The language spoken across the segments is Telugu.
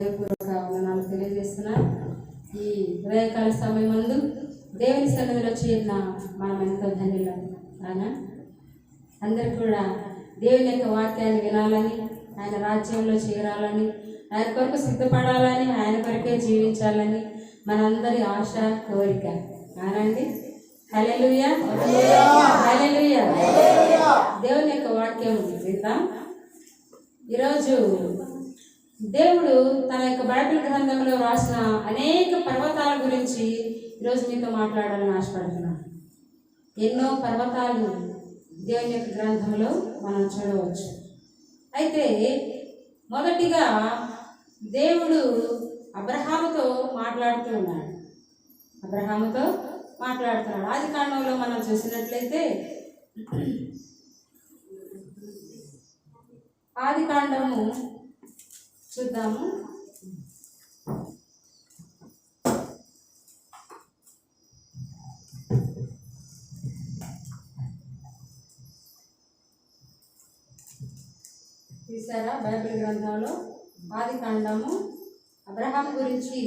వందనాలు తెలియజేస్తున్నాను. ఈ ఉదయకాల సమయం ముందు దేవుని సన్నిధిలో చేరిన మనం ఎంతో ధన్యులం. అందరూ కూడా దేవుని యొక్క వాక్యాన్ని వినాలని, ఆయన రాజ్యంలో చేరాలని, ఆయన కొరకు సిద్ధపడాలని, ఆయన కొరకే జీవించాలని మనందరి ఆశ, కోరిక. అవునండి. హల్లెలూయా, హల్లెలూయా. దేవుని యొక్క వాక్యం విందాం. ఈరోజు దేవుడు తన యొక్క బైబిల్ గ్రంథంలో రాసిన అనేక పర్వతాల గురించి ఈరోజు మీతో మాట్లాడాలని ఆశపడుతున్నాను. ఎన్నో పర్వతాలు దేవుని యొక్క గ్రంథంలో మనం చూడవచ్చు. అయితే మొదటిగా దేవుడు అబ్రహాముతో మాట్లాడుతున్నాడు. ఆదికాండంలో మనం చూసినట్లయితే ఆదికాండము చూద్దాము. చూసారా, బైబిల్ గ్రంథంలో ఆదికాండము అబ్రహాం గురించి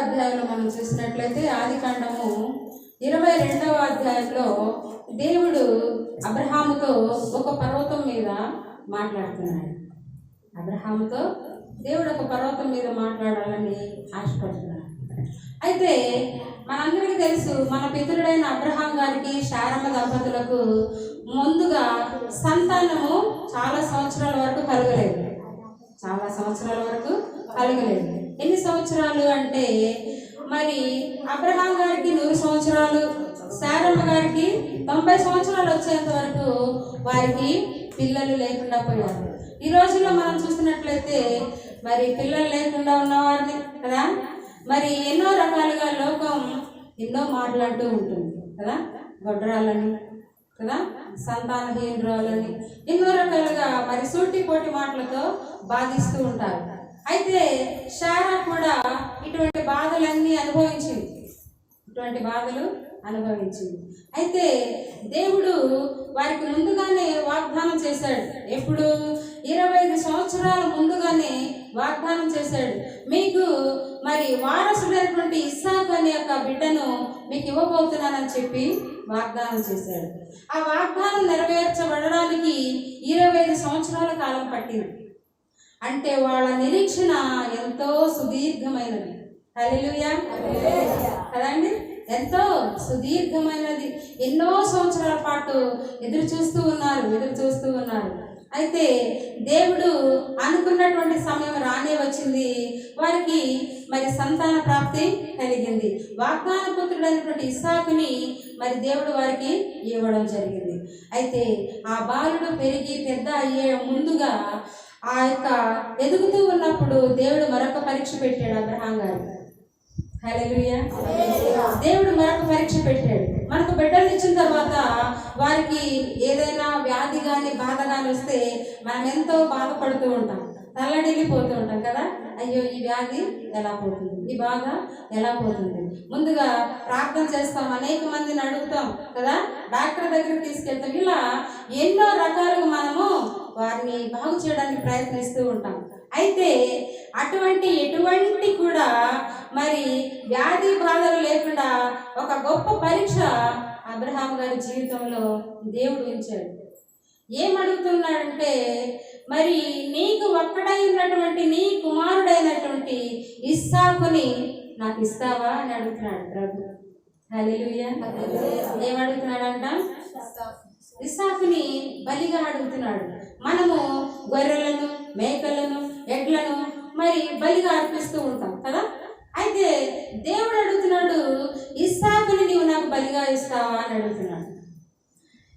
అధ్యాయంలో మనం చూసినట్లయితే ఆదికాండము 22వ అధ్యాయంలో దేవుడు అబ్రహాముతో ఒక పర్వతం మీద మాట్లాడుతున్నాడు. మాట్లాడాలని ఆశపడుతున్నాడు. అయితే మనందరికీ తెలుసు, మన పితరుడైన అబ్రహాం గారికి శారమ్మ దంపతులకు ముందుగా సంతానము చాలా సంవత్సరాల వరకు కలగలేదు. ఎన్ని సంవత్సరాలు అంటే, మరి అబ్రహాం గారికి 100 సంవత్సరాలు, శారమ్మ గారికి 90 సంవత్సరాలు వచ్చేంత వరకు వారికి పిల్లలు లేకుండా పోయారు. ఈ రోజుల్లో మనం చూసినట్లయితే మరి పిల్లలు లేకుండా ఉన్నవారిని కదా, మరి ఎన్నో రకాలుగా లోకం ఎన్నో మాట్లాడుతూ ఉంటుంది కదా, గొడ్రాలని కదా, సంతానహీనురాలని ఎన్నో రకాలుగా మరి సూటిపోటి మాటలతో బాధిస్తూ ఉంటారు. అయితే శారా కూడా ఇటువంటి బాధలన్నీ అనుభవించింది. అయితే దేవుడు వారికి ముందుగానే వాగ్దానం చేశాడు. ఎప్పుడు? 25 సంవత్సరాల ముందుగానే వాగ్దానం చేశాడు. మీకు మరి వారసుడైనటువంటి ఇస్సాకు అనే యొక్క బిడ్డను మీకు ఇవ్వబోతున్నానని చెప్పి వాగ్దానం చేశాడు. ఆ వాగ్దానం నెరవేర్చబడడానికి 25 సంవత్సరాల కాలం పట్టింది. అంటే వాళ్ళ నిరీక్షణ ఎంతో సుదీర్ఘమైనది. హల్లెలూయా కదండి, ఎంతో సుదీర్ఘమైనది. ఎన్నో సంవత్సరాల పాటు ఎదురు చూస్తూ ఉన్నారు. అయితే దేవుడు అనుకున్నటువంటి సమయం రానే వచ్చింది. వారికి మరి సంతాన ప్రాప్తి కలిగింది. వాగ్దాన పుత్రుడైనటువంటి ఇస్సాకుని మరి దేవుడు వారికి ఇవ్వడం జరిగింది. అయితే ఆ బాలుడు పెరిగి పెద్ద అయ్యే ముందుగా ఆ యొక్క ఎదుగుతూ ఉన్నప్పుడు దేవుడు మరొక పరీక్ష పెట్టాడు అబ్రహాం గారు. హల్లెలూయా. దేవుడు మరొక పరీక్ష పెట్టాడు. మనకు బిడ్డలు ఇచ్చిన తర్వాత వారికి ఏదైనా వ్యాధి కానీ బాధ కానీ వస్తే మనం ఎంతో బాధపడుతూ ఉంటాం, తల్లడిల్లిపోతూ ఉంటాం కదా. అయ్యో, ఈ వ్యాధి ఎలా పోతుంది, ఈ బాధ ఎలా పోతుంది. ముందుగా ప్రార్థన చేస్తాం, అనేక మందిని అడుగుతాం కదా, డాక్టర్ దగ్గరికి తీసుకెళ్తాం. ఇలా ఎన్నో రకాలుగా మనము వారిని బాగు చేయడానికి ప్రయత్నిస్తూ ఉంటాం. అయితే ఎటువంటి కూడా మరి వ్యాధి బాధలు లేకుండా ఒక గొప్ప పరీక్ష అబ్రహాం గారి జీవితంలో దేవుడు ఉంచాడు. ఏమడుగుతున్నాడంటే, మరి నీకు ఒక్కడైనటువంటి నీ కుమారుడైనటువంటి ఇస్సాకుని నాకు ఇస్తావా అని అడుగుతున్నాడు ప్రభు. హల్లెలూయా. ఏమడుగుతున్నాడంట? ఇస్సాకుని బలిగా అడుగుతున్నాడు. మనము గొర్రెలను, మేకలను, ఎడ్లను మరి బలిగా అర్పిస్తూ ఉంటాం కదా. అయితే దేవుడు అడుగుతున్నాడు, ఇస్సాకుని నీవు నాకు బలిగా ఇస్తావా అని అడుగుతున్నాడు.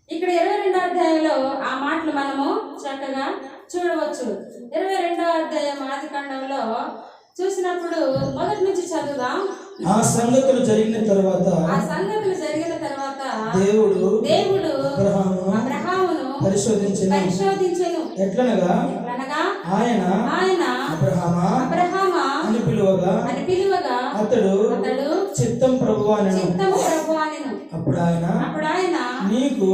ఇక్కడ 22వ అధ్యాయంలో ఆ మాటలు మనము చక్కగా చూడవచ్చు. 22వ అధ్యాయం ఆదికాండంలో చూసినప్పుడు మొదటి నుంచి చదువుదాం. ఆ సంగతులు జరిగిన తర్వాత దేవుడు అబ్రహామును పరిశోధించెను. ఎట్లనగా ఎట్లనగా ఆయన ఆయన అబ్రహామా అబ్రహామా అని పిలువగా అతడు చిత్తం ప్రభువా అనెను. చిత్తము ప్రభువా అనెను. అప్పుడు ఆయన నీకు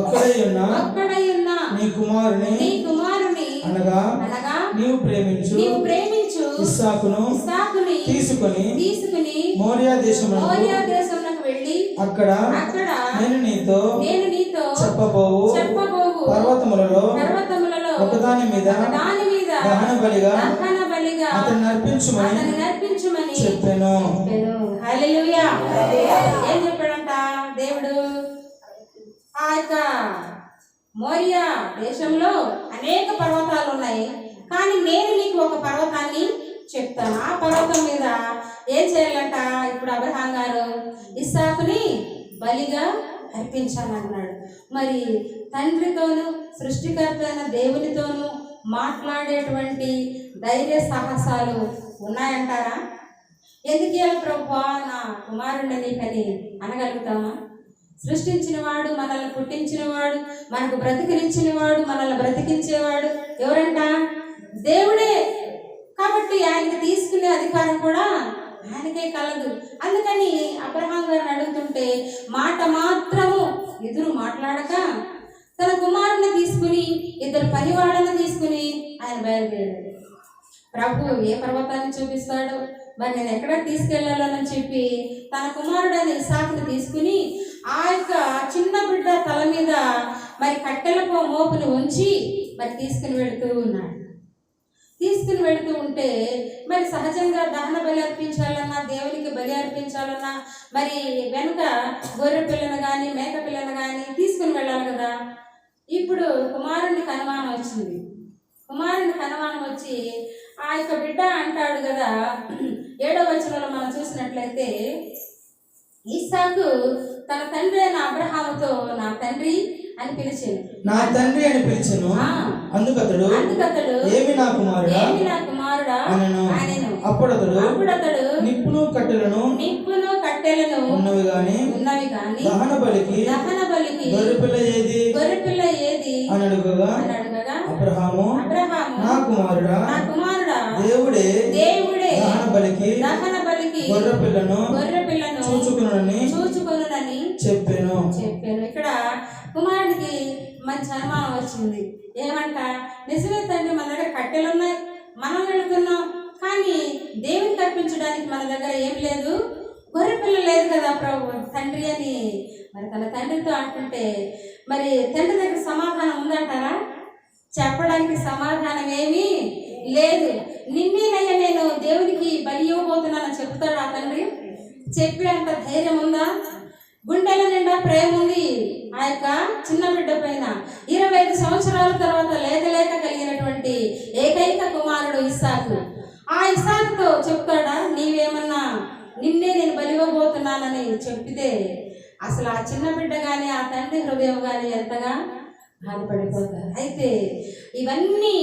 ఒక్కడై ఉన్న నీ కుమారుని అనగా నీవు ప్రేమించు ఇస్సాకును తీసుకొని మోరియా దేశమునకు వెళ్ళి అక్కడ నేను నీతో చెప్పబోవు పర్వతములలో ఒకదాని మీద దహన బలిగా అతన్ని అర్పించుమని చెప్పాను. హల్లెలూయా. ఏం చెప్పాడంట దేవుడు? ఆ యొక్క మోరియా దేశంలో అనేక పర్వతాలు ఉన్నాయి, కానీ నేను నీకు ఒక పర్వతాన్ని చెప్తాను. ఆ పర్వతం మీద ఏం చేయాలంట? ఇప్పుడు అబ్రహాం గారు ఇస్సాకుని బలిగా అర్పించాలన్నాడు. మరి తండ్రితోనూ సృష్టికర్త అయిన దేవునితోనూ మాట్లాడేటువంటి ధైర్య సాహసాలు ఉన్నాయంటారా? ఎందుకు ఇవ్వాలి ప్రభువా నా కుమారుడిని నీకని అనగలుగుతామా? సృష్టించినవాడు, మనల్ని పుట్టించినవాడు, మనకు బ్రతికినిచ్చినవాడు, మనల్ని బ్రతికించేవాడు ఎవరంట? దేవుడే. కాబట్టి ఆయనకి తీసుకునే అధికారం కూడా ఆయనకే కలదు. అందుకని అబ్రహాం గారిని అడుగుతుంటే మాట మాత్రము ఎదురు మాట్లాడక తన కుమారుని తీసుకుని ఇద్దరు పనివాళ్ళని తీసుకుని ఆయన బయలుదేరాడు. ప్రభు ఏ పర్వతాన్ని చూపిస్తాడు, మరి నేను ఎక్కడ తీసుకెళ్లాలని చెప్పి తన కుమారుడైన ఇస్సాకుని తీసుకుని ఆ యొక్క చిన్న బిడ్డ తల మీద మరి కట్టెలపో మోపుని ఉంచి మరి తీసుకుని వెళుతూ ఉన్నాడు. తీసుకుని వెళుతూ ఉంటే మరి సహజంగా దహన బలి అర్పించాలన్నా, దేవునికి బలి అర్పించాలన్నా మరి వెనుక గొర్రె పిల్లను కానీ మేక పిల్లను కానీ తీసుకుని వెళ్ళాలి కదా. ఇప్పుడు కుమారునికి అనుమానం వచ్చింది. కుమారునికి అనుమానం వచ్చి ఆ యొక్క బిడ్డ అంటాడు కదా, 7వ వచనంలో మనం చూసినట్లయితే ఇస్సాకు తన తండ్రి అయిన అబ్రహాముతో నా తండ్రి అని పిలిచాను. నా తండ్రి అని పిలిచెను. అందుకతడు ఏమి నా కుమారుడా అనెను. అప్పుడు అతడు నిప్పును కట్టెలను ఉన్నవి గాని దహన బలికి గొర్రెపిల్ల ఏది అని అడుగగా అబ్రహాము నా కుమారుడా దేవుడే దహన బలికి గొర్రెపిల్లను చూచుకొనునని చెప్పాను. ఇక్కడ కుమారుడికి మంచి అనుమానం వచ్చింది. ఏమంట? నిజమే తండ్రి, మన దగ్గర కట్టెలు ఉన్నాయి, మనం వెళుతున్నాం, కానీ దేవునికి అర్పించడానికి మన దగ్గర ఏం లేదు, గొర్రె పిల్ల లేదు కదా ప్రభు తండ్రి అని మరి తన తండ్రితో అంటుంటే మరి తండ్రి దగ్గర సమాధానం ఉందంటారా? చెప్పడానికి సమాధానం ఏమీ లేదు. నిన్నేనయ్యా నేను దేవునికి బలి ఇవ్వబోతున్నానని చెప్తాడు ఆ తండ్రి? చెప్పే అంత ధైర్యం ఉందా? గుండెల నిండా ప్రేమ ఉంది ఆ యొక్క చిన్న బిడ్డ పైన. 25 సంవత్సరాల తర్వాత లేక కలిగినటువంటి ఏకైక కుమారుడు ఇస్సాకు. ఆ ఇస్సాకుతో చెప్తాడా, నీవేమన్నా నిన్నే నేను బలివ్వబోతున్నానని చెప్పితే అసలు ఆ చిన్న బిడ్డ కానీ ఆ తండ్రి హృదయం కానీ ఎంతగా బాధపడిపోతారు. అయితే ఇవన్నీ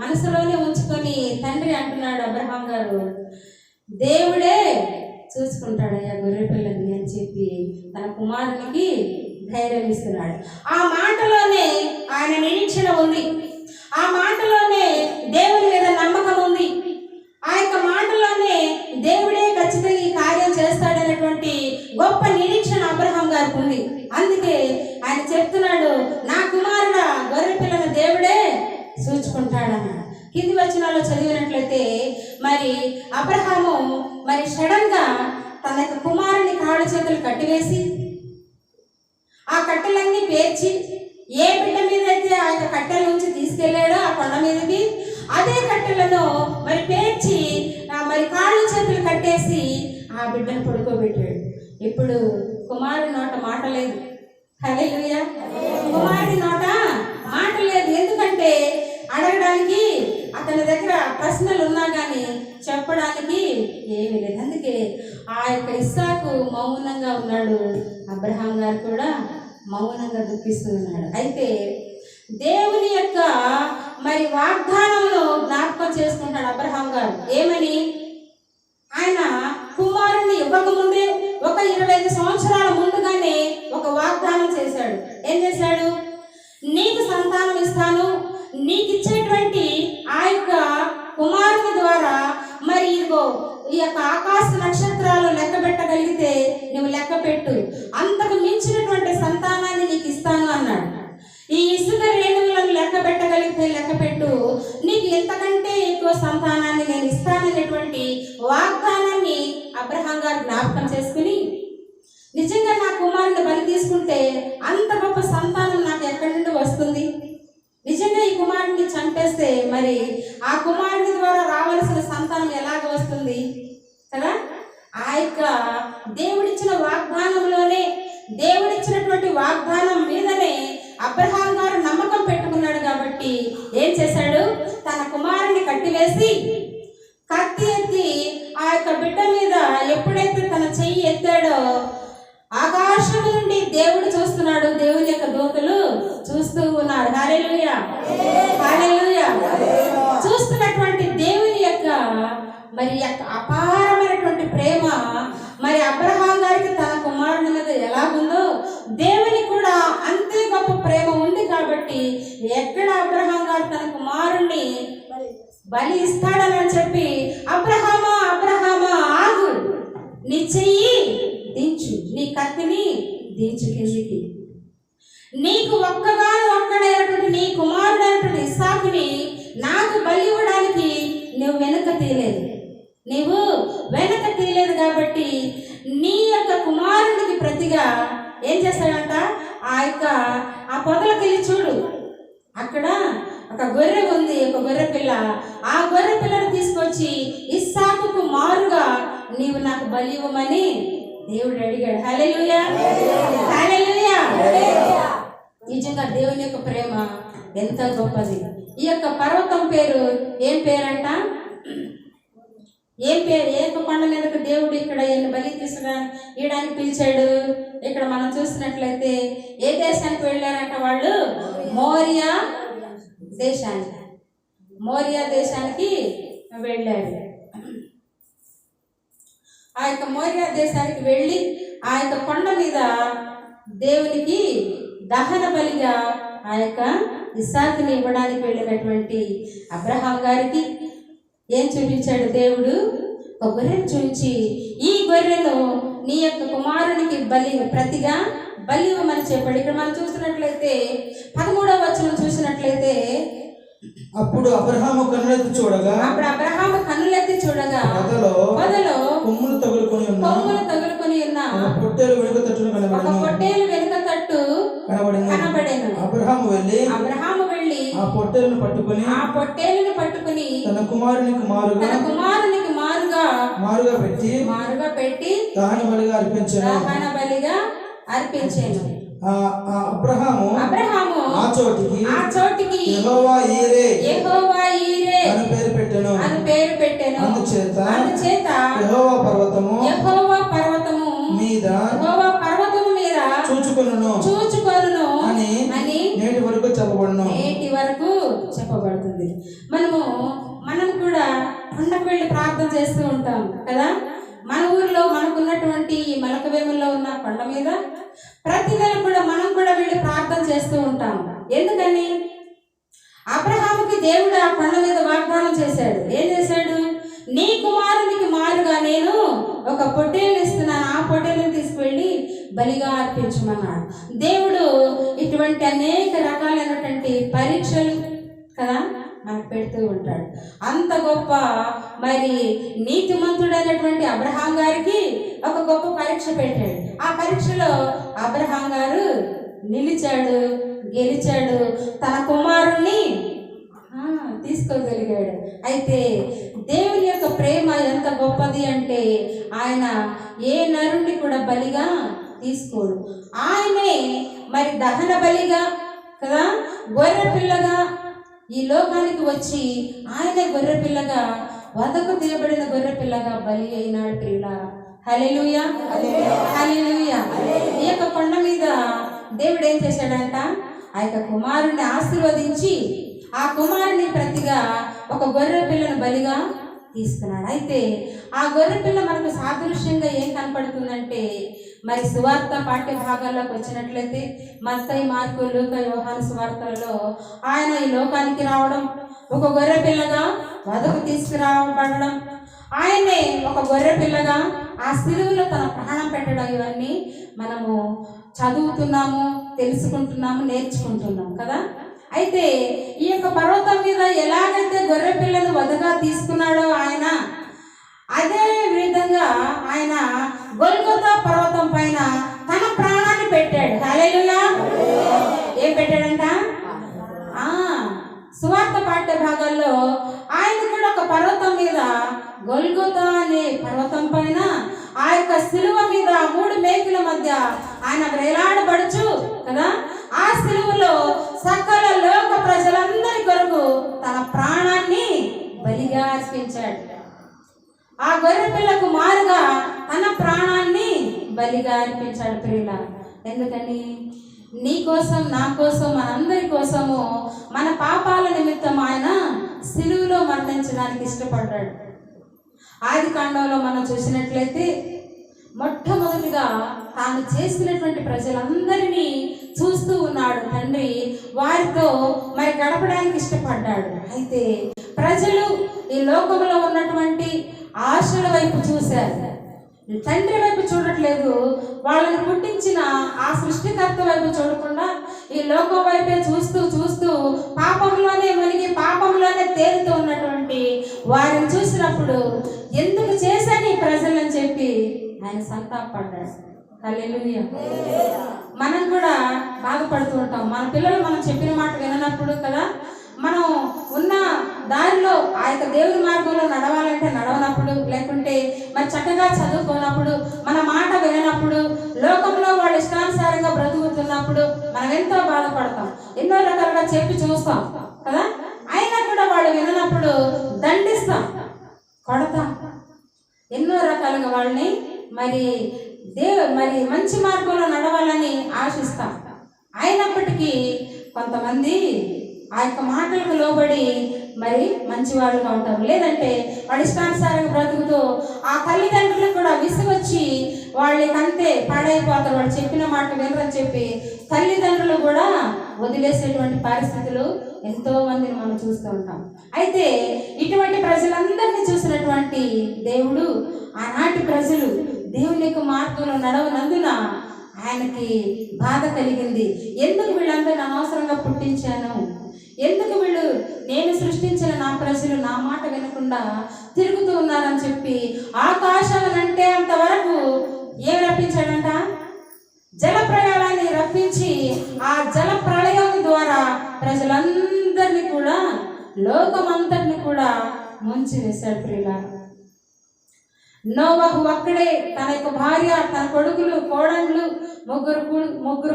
మనసులోనే ఉంచుకొని తండ్రి అంటున్నాడు అబ్రహాం గారు, దేవుడే చూసుకుంటాడయ్యా గొర్రె పిల్లని అని చెప్పి తన కుమారునికి ధైర్యం ఇస్తున్నాడు. ఆ మాటలోనే ఆయన నిరీక్షణ ఉంది. ఆ మాటలోనే దేవుని మీద నమ్మకం ఉంది. ఆ యొక్క మాటలోనే దేవుడే ఖచ్చితంగా ఈ కార్యం చేస్తాడనేటువంటి గొప్ప నిరీక్షణ అబ్రహాం గారికి ఉంది. అందుకే ఆయన చెప్తున్నాడు, నా కుమారుడా గొర్రె పిల్లను దేవుడే చూచుకుంటాడన్నాడు. కింది వచనాల్లో చదివినట్లయితే మరి అబ్రహాము మరి సడన్ గా తన యొక్క కుమారుని కాళ్ళు చేతులు కట్టివేసి ఆ కట్టెలన్నీ పేర్చి ఏ బిడ్డ మీద అయితే ఆ యొక్క కట్టెల నుంచి తీసుకెళ్లాడో ఆ కొండ మీదకి అదే కట్టెలను మరి పేర్చి మరి కాళ్ళు చేతులు కట్టేసి ఆ బిడ్డను పడుకోబెట్టాడు. ఇప్పుడు కుమారుడి నోట మాట లేదు. హల్లెలూయా. కుమారుడి నోట మాట లేదు. ఎందుకంటే అడగడానికి అతని దగ్గర ప్రశ్నలు ఉన్నా కానీ చెప్పడానికి ఏమీ లేదు. అందుకే ఆ యొక్క ఇస్సాకు మౌనంగా ఉన్నాడు, అబ్రహాం గారు కూడా మౌనంగా దుఃఖిస్తున్నాడు. అయితే దేవుని యొక్క మరి వాగ్దానంలో జ్ఞాపకం చేసుకుంటాడు అబ్రహాం గారు. ఏమని? ఆయన కుమారుణ్ణి ఇవ్వకముందే ఒక 25 సంవత్సరాల ముందుగానే ఒక వాగ్దానం చేశాడు. ఏం చేశాడు? నీకు సంతానం ఇస్తాను, ఈ యొక్క ఆకాశ నక్షత్రాలు లెక్క పెట్టగలిగితే నువ్వు లెక్క పెట్టు, అంతకు మించినటువంటి సంతానాన్ని నీకు ఇస్తాను అన్నాడు. ఈ ఇసుక రేణువులను లెక్క పెట్టగలిగితే లెక్క పెట్టు, నీకు ఎంతకంటే ఎక్కువ సంతానాన్ని నేను ఇస్తాననేటువంటి వాగ్దానాన్ని అబ్రహాం గారు జ్ఞాపకం చేసుకుని, నిజంగా నా కుమారుని బలి తీసుకుంటే అంత గొప్ప సంతానం నాకు ఎక్కడి నుండి వస్తుంది, నిజంగా ఈ కుమారుడిని చంపేస్తే మరి ఆ కుమారుడి ద్వారా రావాల్సిన సంతానం ఎలాగ వస్తుంది కదా. ఆ యొక్క దేవుడిచ్చిన వాగ్దానంలోనే, దేవుడిచ్చినటువంటి వాగ్దానం మీదనే అబ్రహాం గారు నమ్మకం పెట్టుకున్నాడు కాబట్టి ఏం చేశాడు, తన కుమారుని కట్టివేసి కత్తి ఎత్తి ఆ యొక్క బిడ్డ మీద ఎప్పుడైతే తన చెయ్యి ఎత్తాడో ఆకాశం నుండి దేవుడు చూస్తున్నాడు, దేవుని యొక్క దూతలు చూస్తూ ఉన్నారు. హల్లెలూయా, హల్లెలూయా. చూస్తున్నటువంటి దేవుని యొక్క మరి యొక్క అపారమైనటువంటి ప్రేమ మరి అబ్రహాం గారికి తన కుమారుని మీద ఎలాగుందో దేవునికి కూడా అంతే గొప్ప ప్రేమ ఉంది కాబట్టి ఎక్కడ అబ్రహాం గారు తన కుమారుణ్ణి బలి ఇస్తాడని చెప్పి, అబ్రహామా అబ్రహామా ఆగు, నీ చెయ్యి దించు, నీ కత్తిని దించు కిందికి, నీకు ఒక్కడైనటువంటి నీ కుమారుడైనటువంటి ఇస్సాకుని నాకు బలి ఇవ్వడానికి నువ్వు వెనక తీయలేదు కాబట్టి నీ యొక్క కుమారుడికి ప్రతిగా ఏం చేశాడంట, ఆ పొదలకి వెళ్ళి చూడు, అక్కడ ఒక గొర్రె ఉంది, ఒక గొర్రె పిల్ల, ఆ గొర్రె పిల్లను తీసుకొచ్చి ఇస్సాకుకు మారుగా నీవు నాకు బలి ఇవ్వమని దేవుడు అడిగాడు. హల్లెలూయా, హల్లెలూయా. నిజంగా దేవుని యొక్క ప్రేమ ఎంత గొప్పది. ఈ యొక్క పర్వతం పేరు ఏం పేరంట, ఏం పేరు, ఏ కొండ మీదకు దేవుడు ఇక్కడ బలి తీయడానికి పిలిచాడు. ఇక్కడ మనం చూసినట్లయితే ఏ దేశానికి వెళ్ళారంట వాళ్ళు, మోరియా దేశానికి వెళ్ళారు. ఆ యొక్క మోరియా దేశానికి వెళ్ళి ఆ యొక్క కొండ మీద దేవునికి దహన బలిగా ఆ యొక్క ఇస్సాకుని ఇవ్వడానికి వెళ్ళినటువంటి అబ్రహాం గారికి ఏం చూపించాడు దేవుడు, ఒక గొర్రెను చూపించి, ఈ గొర్రెను నీ యొక్క కుమారునికి ప్రతిగా బలి ఇవ్వమని చెప్పాడు. ఇక్కడ మనం చూసినట్లయితే 13వ వచనం చూసినట్లయితే, అప్పుడు అబ్రహాము కన్నులెత్తి చూడగా పొదలో కొమ్ములు తగులుకొని ఉన్న ఒక పొట్టేలు వెనుక తట్టు కనబడెను. అబ్రహాము వెళ్ళి ఆ పొట్టేలును పట్టుకొని తన కుమారునికి మారుగా పెట్టి దహన బలిగా అర్పించెను. అబ్రహాము ఆ చోటికి యెహోవా ఈరే అని పేరు పెట్టెను. అందుచేత యెహోవా పర్వతము మీద చూచుకొనును అని నేటి వరకు చెప్పబడుతుంది. మనం కూడా కొండకు వెళ్ళి ప్రార్థన చేస్తూ ఉంటాం కదా. మన ఊరిలో మనకున్నటువంటి ఈ మలకవేముల్లో ఉన్న కొండ మీద ప్రతి నెల కూడా మనం కూడా వెళ్ళి ప్రార్థన చేస్తూ ఉంటాం. ఎందుకని, అబ్రహాముకి దేవుడు ఆ కొండ మీద వాగ్దానం చేశాడు. ఏం చేశాడు, నీ కుమారునికి మారుగా నేను ఒక పొట్టేలు ఇస్తున్నాను, ఆ పొట్టేలుని తీసుకువెళ్ళి బలిగా అర్పించమన్నాడు. దేవుడు ఇటువంటి అనేక రకాలైనటువంటి పరీక్షలు కదా మనకు పెడుతూ ఉంటాడు. అంత గొప్ప మరి నీతిమంతుడైనటువంటి అబ్రహాం గారికి ఒక గొప్ప పరీక్ష పెట్టాడు. ఆ పరీక్షలో అబ్రహాం గారు నిలిచాడు, గెలిచాడు, తన కుమారుణ్ణి తీసుకోగలిగాడు. అయితే దేవుని యొక్క ప్రేమ ఎంత గొప్పది అంటే, ఆయన ఏ నరుణ్ణి కూడా బలిగా తీసుకోడు. ఆయనే మరి దహన బలిగా కదా, గొర్రె పిల్లగా ఈ లోకానికి వచ్చి ఆయనే గొర్రె పిల్లగా, వదకు తీయబడిన గొర్రె పిల్లగా బలి అయినాడు ప్రియులారా. హల్లెలూయా, హల్లెలూయా. ఈ యొక్క కొండ మీద దేవుడు ఏం చేశాడంట, ఆ యొక్క కుమారుణ్ణి ఆశీర్వదించి ఆ కుమారుని ప్రతిగా ఒక గొర్రె పిల్లను బలిగా తీసుకున్నాడు. అయితే ఆ గొర్రె పిల్ల మనకు సాదృశ్యంగా ఏం కనపడుతుందంటే, మరి సువార్త పాఠ్య భాగాల్లోకి వచ్చినట్లయితే మత్తయి, మార్కు, లూకా, యోహాను సువార్తలలో ఆయన ఈ లోకానికి రావడం, ఒక గొర్రె పిల్లగా వధకు తీసుకురాబడడం, ఆయనే ఒక గొర్రె పిల్లగా ఆ సిలువలో తన ప్రాణం పెట్టడం, ఇవన్నీ మనము చదువుతున్నాము, తెలుసుకుంటున్నాము, నేర్చుకుంటున్నాం కదా. అయితే ఈ యొక్క పర్వతం మీద ఎలాగైతే గొర్రె పిల్లను వధగా తీసుకున్నాడో ఆయన, అదే విధంగా ఆయన గొల్గొతా పర్వతం పైన తన ప్రాణాన్ని పెట్టాడు. హల్లెలూయా. ఏం పెట్టాడంట? సువార్త పాఠ్య భాగాల్లో ఆయన కూడా ఒక పర్వతం మీద, గొల్గొతా అనే పర్వతం పైన ఆ యొక్క సిలువ మీద 3 మేకుల మధ్య ఆయన వేలాడబడుచు కదా, ఆ సిలువలో సకల లోక ప్రజలందరి కొరకు తన ప్రాణాన్ని బలిగా అర్పించాడు. ఆ గొర్రె పిల్లకు మారుగా తన ప్రాణాన్ని బలిగా అర్పించాడు ప్రియుల. ఎందుకని? నీ కోసం, నా కోసం, మనందరి కోసము, మన పాపాల నిమిత్తం ఆయన సిలువలో మరణించడానికి ఇష్టపడ్డాడు. ఆది కాండంలో మనం చూసినట్లయితే మొట్టమొదటిగా తాను చేసినటువంటి ప్రజలందరినీ చూస్తూ ఉన్నాడు తండ్రి, వారితో మరి గడపడానికి ఇష్టపడ్డాడు. అయితే ప్రజలు ఈ లోకంలో ఉన్నటువంటి ఆశల వైపు చూశారు, తండ్రి వైపు చూడట్లేదు. వాళ్ళని పుట్టించిన ఆ సృష్టికర్త వైపు చూడకుండా ఈ లోకం వైపే చూస్తూ చూస్తూ పాపంలోనే మునిగి పాపంలోనే తేలుతూ ఉన్నటువంటి వారిని చూసినప్పుడు ఎందుకు చేశాను ఈ ప్రజలని చెప్పి ఆయన సంతాపడ్డాడు. హల్లెలూయా. మనం కూడా బాధపడుతూ ఉంటాం. మన పిల్లలు మనం చెప్పిన మాట విననప్పుడు కదా, మనం ఉన్న దారిలో ఆ యొక్క దేవుని మార్గంలో నడవాలంటే నడవనప్పుడు, లేకుంటే మరి చక్కగా చదువుకోనప్పుడు, మన మాట విననప్పుడు, లోకంలో వాళ్ళు ఇష్టానుసారంగా బ్రతుకుతున్నప్పుడు మనం ఎంతో బాధపడతాం. ఎన్నో రకాలుగా చెప్పి చూస్తాం కదా. అయినా కూడా వాళ్ళు విననప్పుడు దండిస్తాం, కొడతాం, ఎన్నో రకాలుగా వాళ్ళని మరి మంచి మార్గంలో నడవాలని ఆశిస్తాం. అయినప్పటికీ కొంతమంది ఆ యొక్క మాటలకు లోబడి మరి మంచి వాళ్ళుగా ఉంటారు. లేదంటే వాడి ఇష్టానుసారంగా బ్రతుకుతూ ఆ తల్లిదండ్రులకు కూడా విసుగొచ్చి వాళ్ళకంతే పాడైపోతారు. వాడు చెప్పిన మాట వినరని చెప్పి తల్లిదండ్రులు కూడా వదిలేసేటువంటి పరిస్థితులు ఎంతో మందిని మనం చూస్తూ ఉంటాం. అయితే ఇటువంటి ప్రజలందరినీ చూసినటువంటి దేవుడు, ఆనాటి ప్రజలు దేవుని యొక్క మార్గంలో నడవనందున ఆయనకి బాధ కలిగింది. ఎందుకు వీళ్ళందరినీ అనవసరంగా పుట్టించాను, ఎందుకు వీళ్ళు నేను సృష్టించిన నా ప్రజలు నా మాట వినకుండా తిరుగుతూ ఉన్నారని చెప్పి ఆకాశం అంటే అంతవరకు ఏం రప్పించాడంట? జల ప్రళయాన్ని రప్పించి ఆ జల ప్రళయం ద్వారా ప్రజలందరినీ కూడా, లోకమంతటిని కూడా ముంచి వేశాడు ప్రియులారా. నోవహు ఒక్కడే తన యొక్క భార్య, తన కొడుకులు, కోడళ్ళు, ముగ్గురు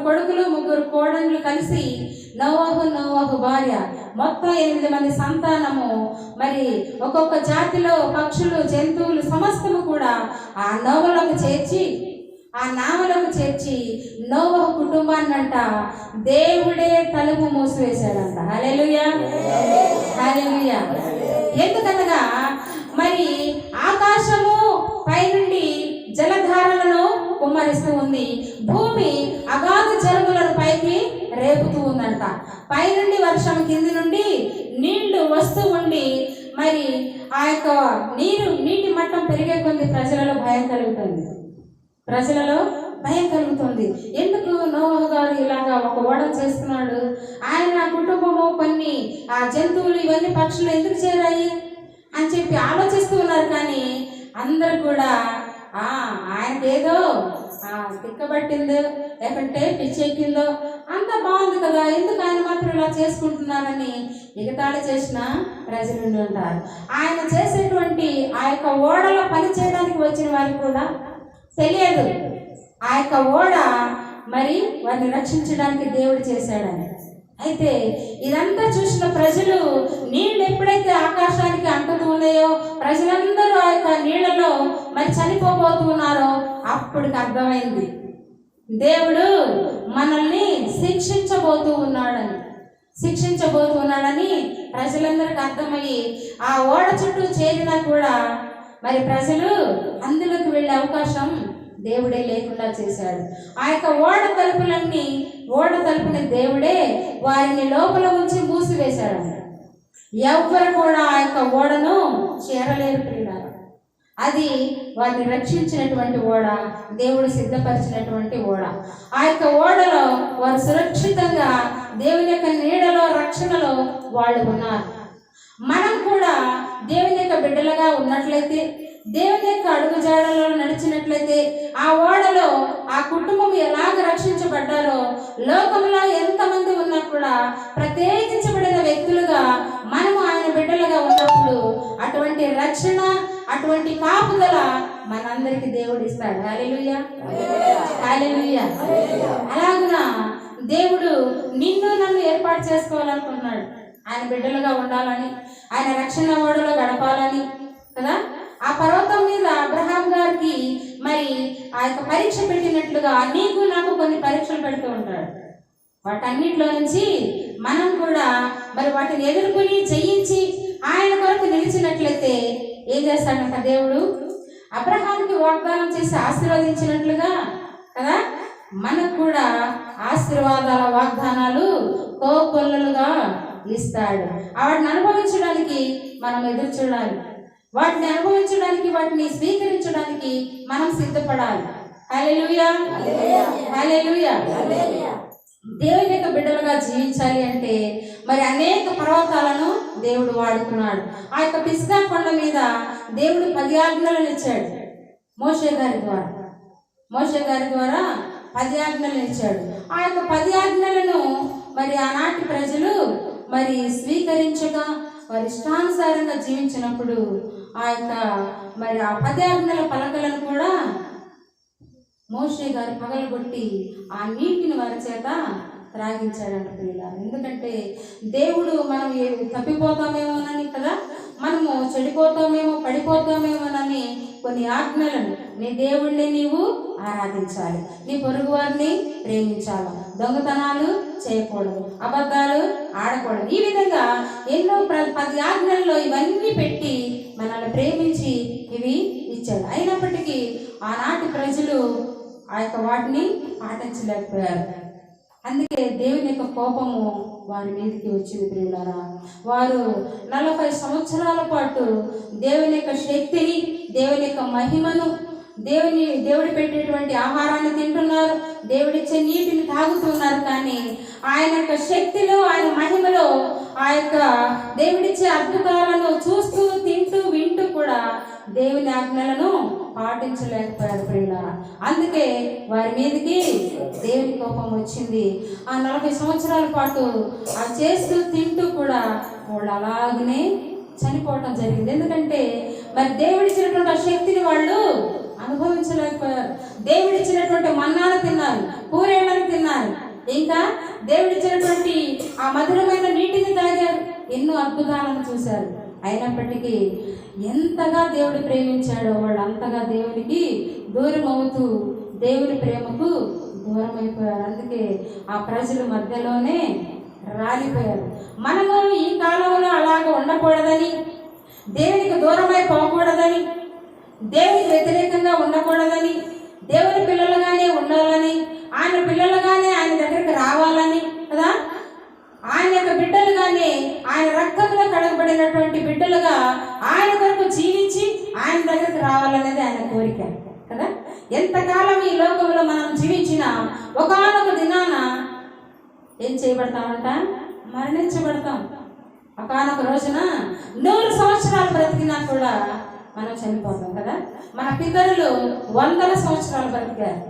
కొడుకులు, 3 కోడళ్ళు కలిసి నోవహు భార్య మొత్తం 8 మంది సంతానము. మరి ఒక్కొక్క జాతిలో పక్షులు, జంతువులు సమస్తము కూడా ఆ నోవలోకి చేర్చి నోవహు కుటుంబాన్ని అంట దేవుడే తలుపు మూసివేశాడంట. హల్లెలూయా, హల్లెలూయా. ఎందుకనగా మరి ఆకాశము పైనుండి జలధారలను కుమ్మరిస్తూ ఉంది, భూమి అగాధ జలములను పైకి రేపుతూ ఉందంట. పైనుండి వర్షం, కింది నుండి నీళ్లు వస్తూ ఉండి మరి ఆ యొక్క నీటి మట్టం పెరిగే కొద్ది ప్రజలలో భయం కలుగుతుంది. ఎందుకు నోవహు గారు ఇలాగా ఒక ఓడ చేస్తున్నాడు? ఆయన కుటుంబము, కొన్ని ఆ జంతువులు, ఇవన్నీ పక్షులు ఎందుకు చేరాయి అని చెప్పి ఆలోచిస్తూ ఉన్నారు. కానీ అందరు కూడా ఆయనకేదో తిక్కబట్టిందో లేకుంటే పిచ్చెక్కిందో, అంత బాగుంది కదా, ఎందుకు ఆయన మాత్రం ఇలా చేసుకుంటున్నారని ఎగతాళి చేసిన ప్రజలు ఉంటారు. ఆయన చేసేటువంటి ఆ యొక్క ఓడలో పని చేయడానికి వచ్చిన వారికి కూడా తెలియదు ఆ యొక్క ఓడ మరి వారిని రక్షించడానికి దేవుడు చేశాడని. అయితే ఇదంతా చూసిన ప్రజలు, నీళ్ళు ఎప్పుడైతే ఆకాశానికి అంటుతూ ఉన్నాయో, ప్రజలందరూ ఆ యొక్క నీళ్లలో మరి చనిపోబోతున్నారో అప్పటికి అర్థమైంది దేవుడు మనల్ని శిక్షించబోతున్నాడని ప్రజలందరికీ అర్థమయ్యి ఆ ఓడ చుట్టూ చేరినా కూడా మరి ప్రజలు అందులోకి వెళ్ళే అవకాశం దేవుడే లేకుండా చేశాడు. ఆ యొక్క ఓడ తలుపుని దేవుడే వారిని లోపల ఉంచి మూసివేశాడు. ఎవ్వరు కూడా ఆ యొక్క ఓడను చేరలేరు ప్రియులారా. అది వారిని రక్షించినటువంటి ఓడ, దేవుడు సిద్ధపరిచినటువంటి ఓడ. ఆ యొక్క ఓడలో వారు సురక్షితంగా దేవుని యొక్క నీడలో, రక్షణలో వాళ్ళు ఉన్నారు. మనం కూడా దేవుని యొక్క బిడ్డలుగా ఉన్నట్లయితే, దేవుని యొక్క అడుగుజాడలో నడిచినట్లయితే, ఆ ఓడలో ఆ కుటుంబం ఎలాగ రక్షించబడ్డారో, లోకంలో ఎంతమంది ఉన్నా కూడా ప్రత్యేకించబడిన వ్యక్తులుగా మనము ఆయన బిడ్డలుగా ఉన్నప్పుడు అటువంటి రక్షణ, అటువంటి కాపుదల మనందరికి దేవుడు ఇస్తాడు. హల్లెలూయా, హల్లెలూయా. అలాగున దేవుడు నిన్ను నన్ను ఏర్పాటు చేసుకోవాలనుకుంటున్నాడు. ఆయన బిడ్డలుగా ఉండాలని, ఆయన రక్షణ ఓడలో గడపాలని కదా. ఆ పర్వతం మీద అబ్రహాం గారికి మరి ఆ యొక్క పరీక్ష పెట్టినట్లుగా నీకు నాకు కొన్ని పరీక్షలు పెడుతూ ఉంటాడు. వాటన్నిటిలో నుంచి మనం కూడా మరి వాటిని ఎదుర్కొని జయించి ఆయన కొరకు నిలిచినట్లయితే ఏం చేస్తాడంట దేవుడు? అబ్రహాంకి వాగ్దానం చేసి ఆశీర్వదించినట్లుగా కదా, మనకు కూడా ఆశీర్వాదాల వాగ్దానాలు కోకొల్లలుగా ఇస్తాడు. వాటిని అనుభవించడానికి మనం ఎదురు చూడాలి. వాటిని అనుభవించడానికి, వాటిని స్వీకరించడానికి మనం సిద్ధపడాలి. హల్లెలూయా, హల్లెలూయా. దేవుని యొక్క బిడ్డలుగా జీవించాలి అంటే మరి అనేక పర్వతాలను దేవుడు వాడుకున్నాడు. ఆ యొక్క పిస్గా కొండ మీద దేవుడు 10 ఆజ్ఞలను ఇచ్చాడు మోషే గారి ద్వారా. మోషే గారి ద్వారా 10 ఆజ్ఞలను ఇచ్చాడు. ఆ యొక్క 10 ఆజ్ఞలను మరి ఆనాటి ప్రజలు మరి స్వీకరించక వారి ఇష్టానుసారంగా జీవించినప్పుడు ఆ యొక్క మరి ఆ 10 ఆజ్ఞల పలకలను కూడా మోషే గారు పగలగొట్టి ఆ నీటిని వారి చేత త్రాగించాడంట పిల్లలు. ఎందుకంటే దేవుడు మనం తప్పిపోతామేమోనని కదా, మనము చెడిపోతామేమో, పడిపోతామేమోనని కొన్ని ఆజ్ఞలను, నీ దేవుణ్ణి నీవు ఆరాధించాలి, నీ పొరుగు వారిని ప్రేమించాలి, దొంగతనాలు చేయకూడదు, అబద్ధాలు ఆడకూడదు, ఈ విధంగా ఎన్నో 10 ఆజ్ఞల్లో ఇవన్నీ పెట్టి మనల్ని ప్రేమించి ఇవి ఇచ్చాడు. అయినప్పటికీ ఆనాటి ప్రజలు ఆ యొక్క వాటిని పాటించలేకపోయారు. అందుకే దేవుని యొక్క కోపము వారి మీదకి వచ్చింది ప్రియులారా. వారు 40 సంవత్సరాల పాటు దేవుని యొక్క శక్తిని, దేవుని యొక్క మహిమను, దేవుడు పెట్టేటువంటి ఆహారాన్ని తింటున్నారు, దేవుడిచ్చే నీటిని తాగుతున్నారు. కానీ ఆయన యొక్క శక్తిలో, ఆయన మహిమలో, ఆ యొక్క దేవుడిచ్చే అద్భుతాలను చూస్తూ, తింటూ, వింటూ కూడా దేవుని ఆజ్ఞలను పాటించలేకపోయారు ప్రియులారా. అందుకే వారి మీదకి దేవుని కోపం వచ్చింది. ఆ 40 సంవత్సరాల పాటు ఆ చేస్తూ తింటూ కూడా వాళ్ళు అలాగనే చనిపోవటం జరిగింది. ఎందుకంటే మరి దేవుడిచ్చినటువంటి ఆ శక్తిని వాళ్ళు అనుభవించలేకపోయారు. దేవుడిచ్చినటువంటి మన్నాను తిన్నారు, పూరేళ్లను తిన్నారు, ఇంకా దేవుడిచ్చినటువంటి ఆ మధురమైన నీటిని తాగారు, ఎన్నో అద్భుతాలను చూశారు. అయినప్పటికీ ఎంతగా దేవుడు ప్రేమించాడో వాళ్ళు అంతగా దేవునికి దూరం అవుతూ దేవుని ప్రేమకు దూరం అయిపోయారు. అందుకే ఆ ప్రజల మధ్యలోనే రాలిపోయారు. మనము ఈ కాలంలో అలాగ ఉండకూడదని, దేవునికి దూరమై పోకూడదని, దేవునికి వ్యతిరేకంగా ఉండకూడదని, దేవుని పిల్లలుగానే ఉండాలని, ఆయన పిల్లలుగానే ఆయన దగ్గరికి రావాలని కదా, ఆయన యొక్క బిడ్డలుగానే, ఆయన రక్తంలో కడగబడినటువంటి బిడ్డలుగా ఆయన కొరకు జీవించి ఆయన దగ్గరికి రావాలనేది ఆయన కోరిక కదా. ఎంతకాలం ఈ లోకంలో మనం జీవించినా ఒకానొక దినాన ఏం చేయబడతామంట? మరణించబడతాం. ఒకానొక రోజున 100 సంవత్సరాలు బ్రతికినా కూడా మనం చనిపోతాం కదా. మన పితరులు 100 సంవత్సరాలు బ్రతికారు,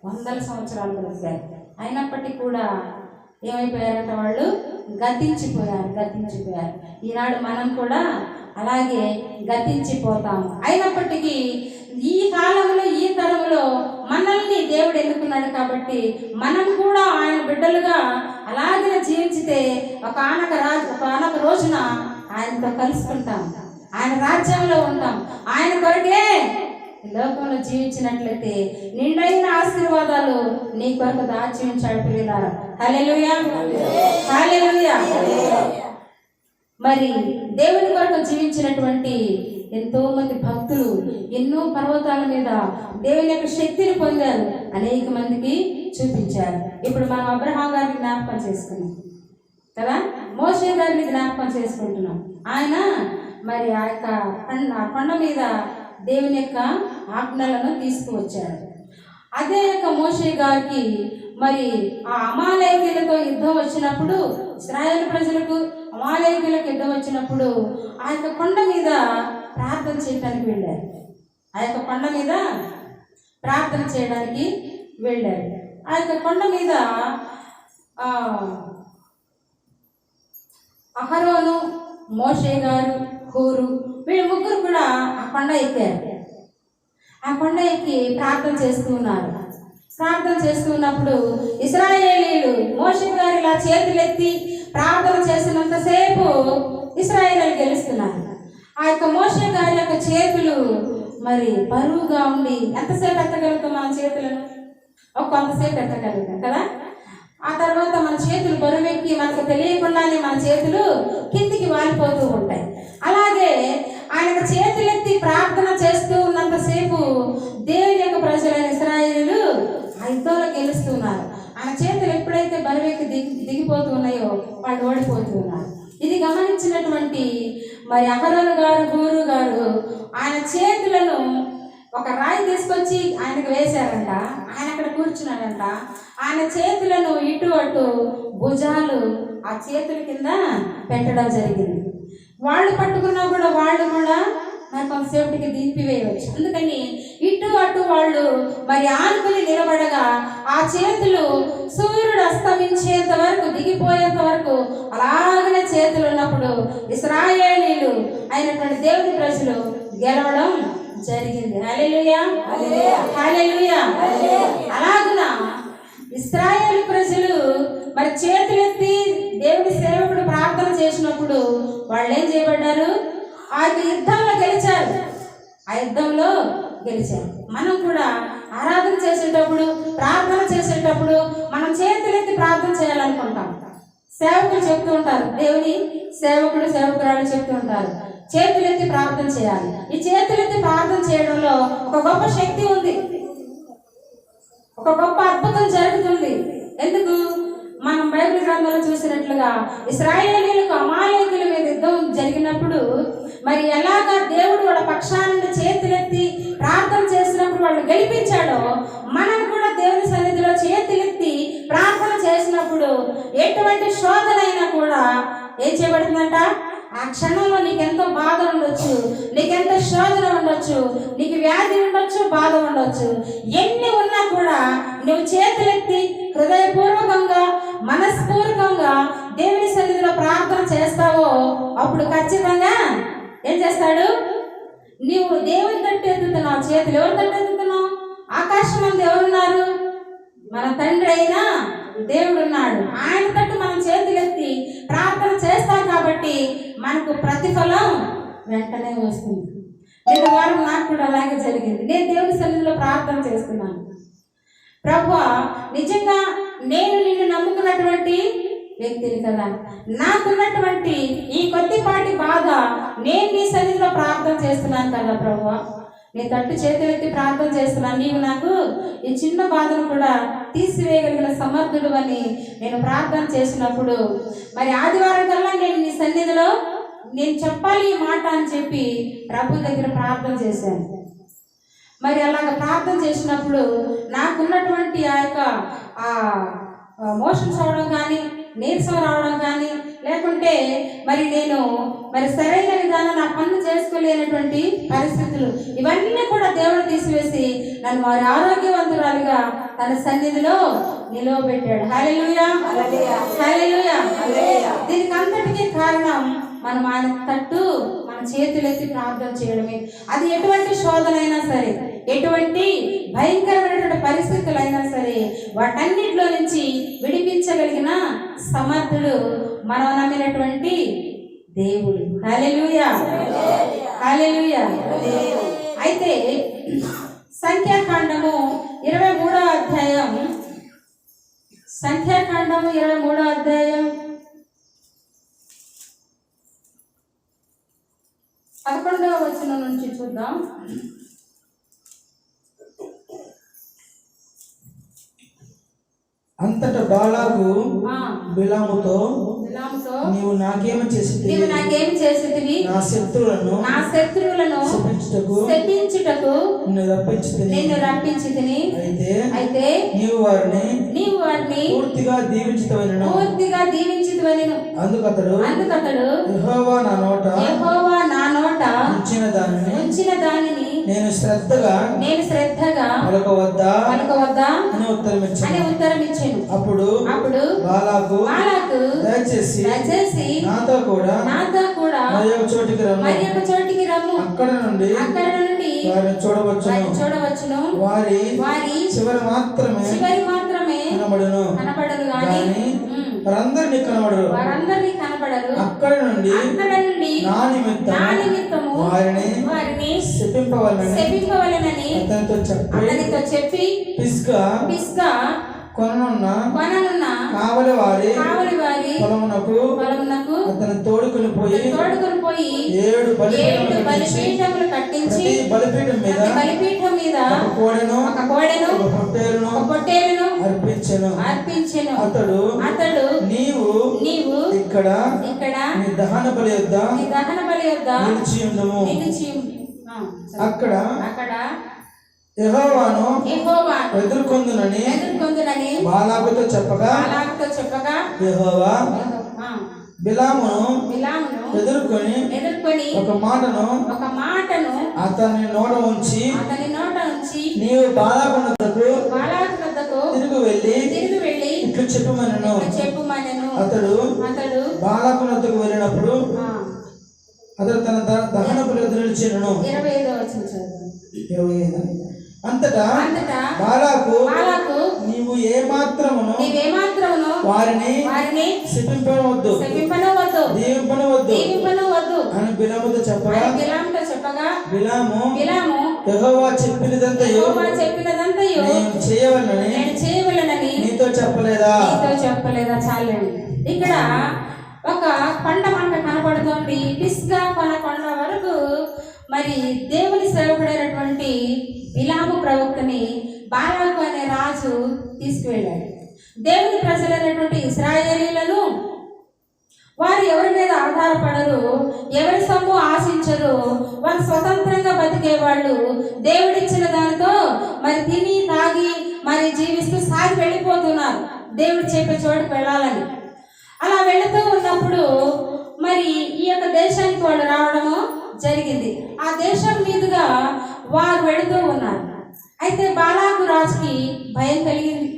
100 సంవత్సరాలు బ్రతికారు. అయినప్పటికీ కూడా ఏమైపోయారంట? వాళ్ళు గతించిపోయారు. ఈనాడు మనం కూడా అలాగే గతించిపోతాము. అయినప్పటికీ ఈ కాలంలో, ఈ తరంలో మనల్ని దేవుడు ఎన్నుకున్నాడు కాబట్టి మనం కూడా ఆయన బిడ్డలుగా అలాగే జీవించితే ఒకనొక రోజున ఆయనతో కలుసుకుంటాం, ఆయన రాజ్యంలో ఉంటాం. ఆయన కొరకే లోకంలో జీవించినట్లయితే నిండైన ఆశీర్వాదాలు నీ కొరకు దాచి ఉంచాడు పిల్లలారా. హల్లెలూయా, హల్లెలూయా. మరి దేవుని కొరకు జీవించినటువంటి ఎంతో మంది భక్తులు ఎన్నో పర్వతాల మీద దేవుని యొక్క శక్తిని పొందారు, అనేక మందికి చూపించారు. ఇప్పుడు మనం అబ్రహాం గారిని జ్ఞాపకం చేసుకున్నాం కదా, మోషే గారిని జ్ఞాపకం చేసుకుంటున్నాం. ఆయన మరి ఆ యొక్క కొండ మీద దేవుని యొక్క ఆజ్ఞలను తీసుకువచ్చాడు. అదే యొక్క మోషే గారికి మరి ఆ అమాలేకీయులతో యుద్ధం వచ్చినప్పుడు, ఇశ్రాయేలు ప్రజలకు అమాలేకీయులకు యుద్ధం వచ్చినప్పుడు ఆ యొక్క కొండ మీద ప్రార్థన చేయడానికి వెళ్ళారు. ఆ యొక్క కొండ మీద ప్రార్థన చేయడానికి వెళ్ళారు. ఆ యొక్క కొండ మీద అహరోను, మోషే గారు, హూరు వీళ్ళు ముగ్గురు కూడా ఆ కొండ ఎక్కారు. ఆ కొండ ఎక్కి ప్రార్థన చేస్తూ ఉన్నారు. ప్రార్థన చేస్తూ ఉన్నప్పుడు ఇశ్రాయేలీయులు మోషే గారు ఇలా చేతులెత్తి ప్రార్థన చేసినంతసేపు ఇశ్రాయేలీయులు గెలుస్తున్నారు. ఆ యొక్క మోషే గారి యొక్క చేతులు మరి బరువుగా ఉండి, ఎంతసేపు ఎత్తగలుగుతాం మన చేతులను? కొంతసేపు ఎత్తగలుగుతాం కదా. ఆ తర్వాత మన చేతులు బరువెక్కి మనకు తెలియకుండానే మన చేతులు కిందికి వాలిపోతూ ఉంటాయి. అలాగే ఆయనకు చేతులెత్తి ప్రార్థన చేస్తూ ఉన్నంతసేపు దేవుని యొక్క ప్రజలైన ఇశ్రాయేలీయులు ఆ యుద్ధంలో గెలుస్తున్నారు. ఆయన చేతులు ఎప్పుడైతే బరువెక్కి దిగిపోతూ ఉన్నాయో వాళ్ళు ఓడిపోతూ ఉన్నారు. ఇది గమనించినటువంటి మరి అహరోను గారు, హూరు గారు ఆయన చేతులను ఒక రాయి తీసుకొచ్చి ఆయనకు వేశారంట. ఆయన అక్కడ కూర్చున్నాడంట. ఆయన చేతులను ఇటు అటు భుజాలు ఆ చేతుల కింద పెట్టడం జరిగింది. వాళ్ళు పట్టుకున్నా కూడా వాళ్ళు కూడా మరి కొంతసేపటికి దింపివేయవచ్చు. అందుకని ఇటు అటు వాళ్ళు మరి ఆనుకుని నిలబడగా ఆ చేతులు సూర్యుడు అస్తమించేంత వరకు, దిగిపోయేంత వరకు అలాగనే చేతులు ఉన్నప్పుడు ఇశ్రాయేలీయులు అయినటువంటి దేవుని ప్రజలు గెలవడం జరిగింది. హల్లెలూయా, హల్లెలూయా. అలాగున ఇశ్రాయేలు ప్రజలు మరి చేతులెత్తి దేవుని సేవకుడు ప్రార్థన చేసినప్పుడు వాళ్ళు ఏం చేయబడ్డారు? ఆ యుద్ధంలో గెలిచారు. ఆ యుద్ధంలో గెలిచారు. మనం కూడా ఆరాధన చేసేటప్పుడు, ప్రార్థన చేసేటప్పుడు మనం చేతులెత్తి ప్రార్థన చేయాలనుకుంటాం. సేవకులు చెప్తూ ఉంటారు, దేవుని సేవకుడు సేవకురాలు చెప్తూ ఉంటారు, చేతులెత్తి ప్రార్థన చేయాలి. ఈ చేతులెత్తి ప్రార్థన చేయడంలో ఒక గొప్ప శక్తి ఉంది, ఒక గొప్ప అద్భుతం జరుగుతుంది. ఎందుకు? మనం బైబిల్ గ్రంథంలో చూసినట్లుగా ఇశ్రాయేలీయులకు అమాలేకీయుల మీద యుద్ధం జరిగినప్పుడు మరి ఎలాగా దేవుడు వాళ్ళ పక్షాన్ని చేతులెత్తి ప్రార్థన చేసినప్పుడు వాళ్ళు గెలిపించాడో, మనం కూడా దేవుని సన్నిధిలో చేతులెత్తి ప్రార్థన చేసినప్పుడు ఎటువంటి శోధనైనా కూడా ఏం చేయబడుతుందంట? ఆ క్షణంలో నీకెంతో బాధ ఉండొచ్చు, నీకెంతో శోధన ఉండొచ్చు, నీకు వ్యాధి ఉండొచ్చు, బాధ ఉండొచ్చు, ఎన్ని ఉన్నా కూడా నువ్వు చేతులెత్తి హృదయపూర్వకంగా, మనస్పూర్వకంగా దేవుని సన్నిధిలో ప్రార్థన చేస్తావో అప్పుడు ఖచ్చితంగా ఏం చేస్తాడు? నీవు దేవుని తట్టు ఎత్తుతున్నావు. చేతులు ఎవరు తట్టు ఎత్తుతున్నావు? ఆకాశం మంది ఎవరున్నారు? మన తండ్రి అయినా దేవుడు ఉన్నాడు. ఆయన తట్టు మనం చేతులెత్తి ప్రార్థన చేస్తాం కాబట్టి మనకు ప్రతిఫలం వెంటనే వస్తుంది. నిన్న వారం నాకు కూడా అలాగే జరిగింది. నేను దేవుని సన్నిధిలో ప్రార్థన చేస్తున్నాను, ప్రభువా నిజంగా నేను నిన్ను నమ్ముకున్నటువంటి వ్యక్తిని కదా, నాకున్నటువంటి ఈ కొద్దిపాటి బాధ నేను నీ సన్నిధిలో ప్రార్థన చేస్తున్నాను కదా ప్రభువా, నీ తట్టు చేతులెత్తి ప్రార్థన చేస్తున్నాను, నీవు నాకు ఈ చిన్న బాధను కూడా తీసివేయగలిగిన సమర్థుడు అని నేను ప్రార్థన చేసినప్పుడు మరి ఆదివారం కల్లా నేను నీ సన్నిధిలో నేను చెప్పాలి ఈ మాట అని చెప్పి ప్రభు దగ్గర ప్రార్థన చేశాను. మరి అలాగ ప్రార్థన చేసినప్పుడు నాకున్నటువంటి ఆ యొక్క మోషన్స్ అవడం కానీ, నీరసం రావడం కానీ, లేకుంటే మరి నేను మరి సరైన విధానం నా పనులు చేసుకోలేనటువంటి పరిస్థితులు, ఇవన్నీ కూడా దేవుడు తీసివేసి నన్ను వారి ఆరోగ్యవంతురాలుగా తన సన్నిధిలో నిలవబెట్టాడు. హల్లెలూయా, హల్లెలూయా. దీనికి అంతటికీ కారణం మనం ఆయన తట్టు మన చేతులెత్తి ప్రార్థన చేయడమే. అది ఎటువంటి శోధనైనా సరే, ఎటువంటి భయంకరమైనటువంటి పరిస్థితులైనా సరే, వాటన్నిటిలో నుంచి విడిపించగలిగిన సమర్థుడు మనం నమ్మినటువంటి దేవుడు. హల్లెలూయా, హల్లెలూయా. అయితే సంఖ్యాకాండము 23వ అధ్యాయం, సంఖ్యాకాండము 23వ అధ్యాయం 11వ వచనం నుంచి చూద్దాం. అంతట బాలాకు బిలాముతో నీవు నాకేమి చేసితివి? నీవు నాకేమి చేసితివి? నా శత్రువులను శపించుటకు నిన్ను రప్పించితిని. అయితే నీవు వారిని పూర్తిగా దీవించితివనెను. అందుకతడు యెహోవా నా నోట ఉంచిన దానిని నేను శ్రద్ధగా పలకవద్దా అని ఉత్తరమిచ్చాను. అప్పుడు బాలాకు దయచేసి నాతో కూడా మరి ఒక చోటికి రమ్ము, అక్కడ నుండి వారిని చూడవచ్చును. వారి చివరి మాత్రమే కనబడును గాని వారందరినీ కనబడరు. అక్కడ నుండి నా నిమిత్తము వారిని శపింపవలెనని అతనితో చెప్పి పిస్గా కొననున్న కావలి వారి పొలమునకు అతను తోడుకుని పోయి 7 బలిపీఠములు కట్టించి బలిపీఠం మీద ఒక కోడెను ఒక పొట్టేలును అర్పించెను. అతడు నీవు ఇక్కడ నీ దహన బలి యొద్ద నిలిచి ఉండుము. అక్కడ యెహోవాను ఎదుర్కొందునని బాలాకుతో చెప్పగా యెహోవా బిలామును ఎదుర్కొని ఒక మాటను అతని నోట ఉంచి నీవు బాలాకునొద్దకు తిరిగి వెళ్ళి ఇట్లు చెప్పుమనెను. అతడు బాలాకునొద్దకు వెళ్ళినప్పుడు అతడు తన దహన బలి యొద్ద నిలిచెను. 25. అంతటా బాలాకు నీవు ఏ మాత్రమును వారిని శపింపనవద్దు, దీవింపనవద్దు అని బిలాముతో చెప్పగా బిలాము యెహోవా చెప్పినదంతయు నేను చేయవలెనని నీతో చెప్పలేదా? చాలండి. ఇక్కడ ఒక కొండ మంట కనపడుతోంది. పిస్గా కొండ వరకు మరి దేవుని సేవకుడైనటువంటి బిలాము ప్రవక్తని బాలాకు అనే రాజు తీసుకువెళ్ళాడు. దేవుని ప్రజలైనటువంటి ఇశ్రాయేలీయులను వారు ఎవరి మీద ఆధారపడరు, ఎవరి సొమ్ము ఆశించరు, వారు స్వతంత్రంగా బతికేవాళ్ళు. దేవుడిచ్చిన దానితో మరి తిని తాగి మరి జీవిస్తూ సాగి వెళ్ళిపోతున్నారు దేవుడు చెప్పే చోటుకు వెళ్ళాలని. అలా వెళుతూ ఉన్నప్పుడు మరి ఈ యొక్క దేశానికి వాళ్ళు రావడము జరిగింది. ఆ దేశం మీదుగా వారు వెళుతూ ఉన్నారు. అయితే బాలాకు రాజుకి భయం కలిగింది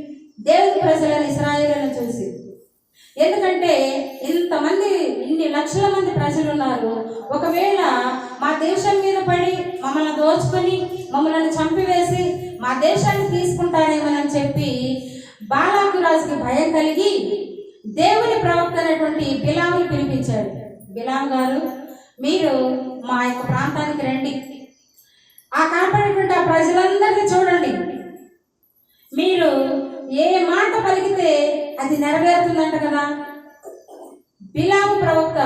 దేవుని ప్రజలను ఇశ్రాయేలులను చూసి. ఎందుకంటే ఇన్ని లక్షల మంది ప్రజలు ఉన్నారు, ఒకవేళ మా దేశం మీద పడి మమ్మల్ని దోచుకొని మమ్మల్ని చంపివేసి మా దేశాన్ని తీసుకుంటారేమోనని చెప్పి బాలాకు రాజుకి భయం కలిగి దేవుని ప్రవక్త అయినటువంటి బిలాముని పిలిపించాడు. బిలాం గారు, మీరు మా యొక్క ప్రాంతానికి రండి, ఆ కనపడేటువంటి ఆ ప్రజలందరినీ చూడండి, మీరు ఏ మాట పలికితే అది నెరవేరుతుందంట కదా. బిలాము ప్రవక్త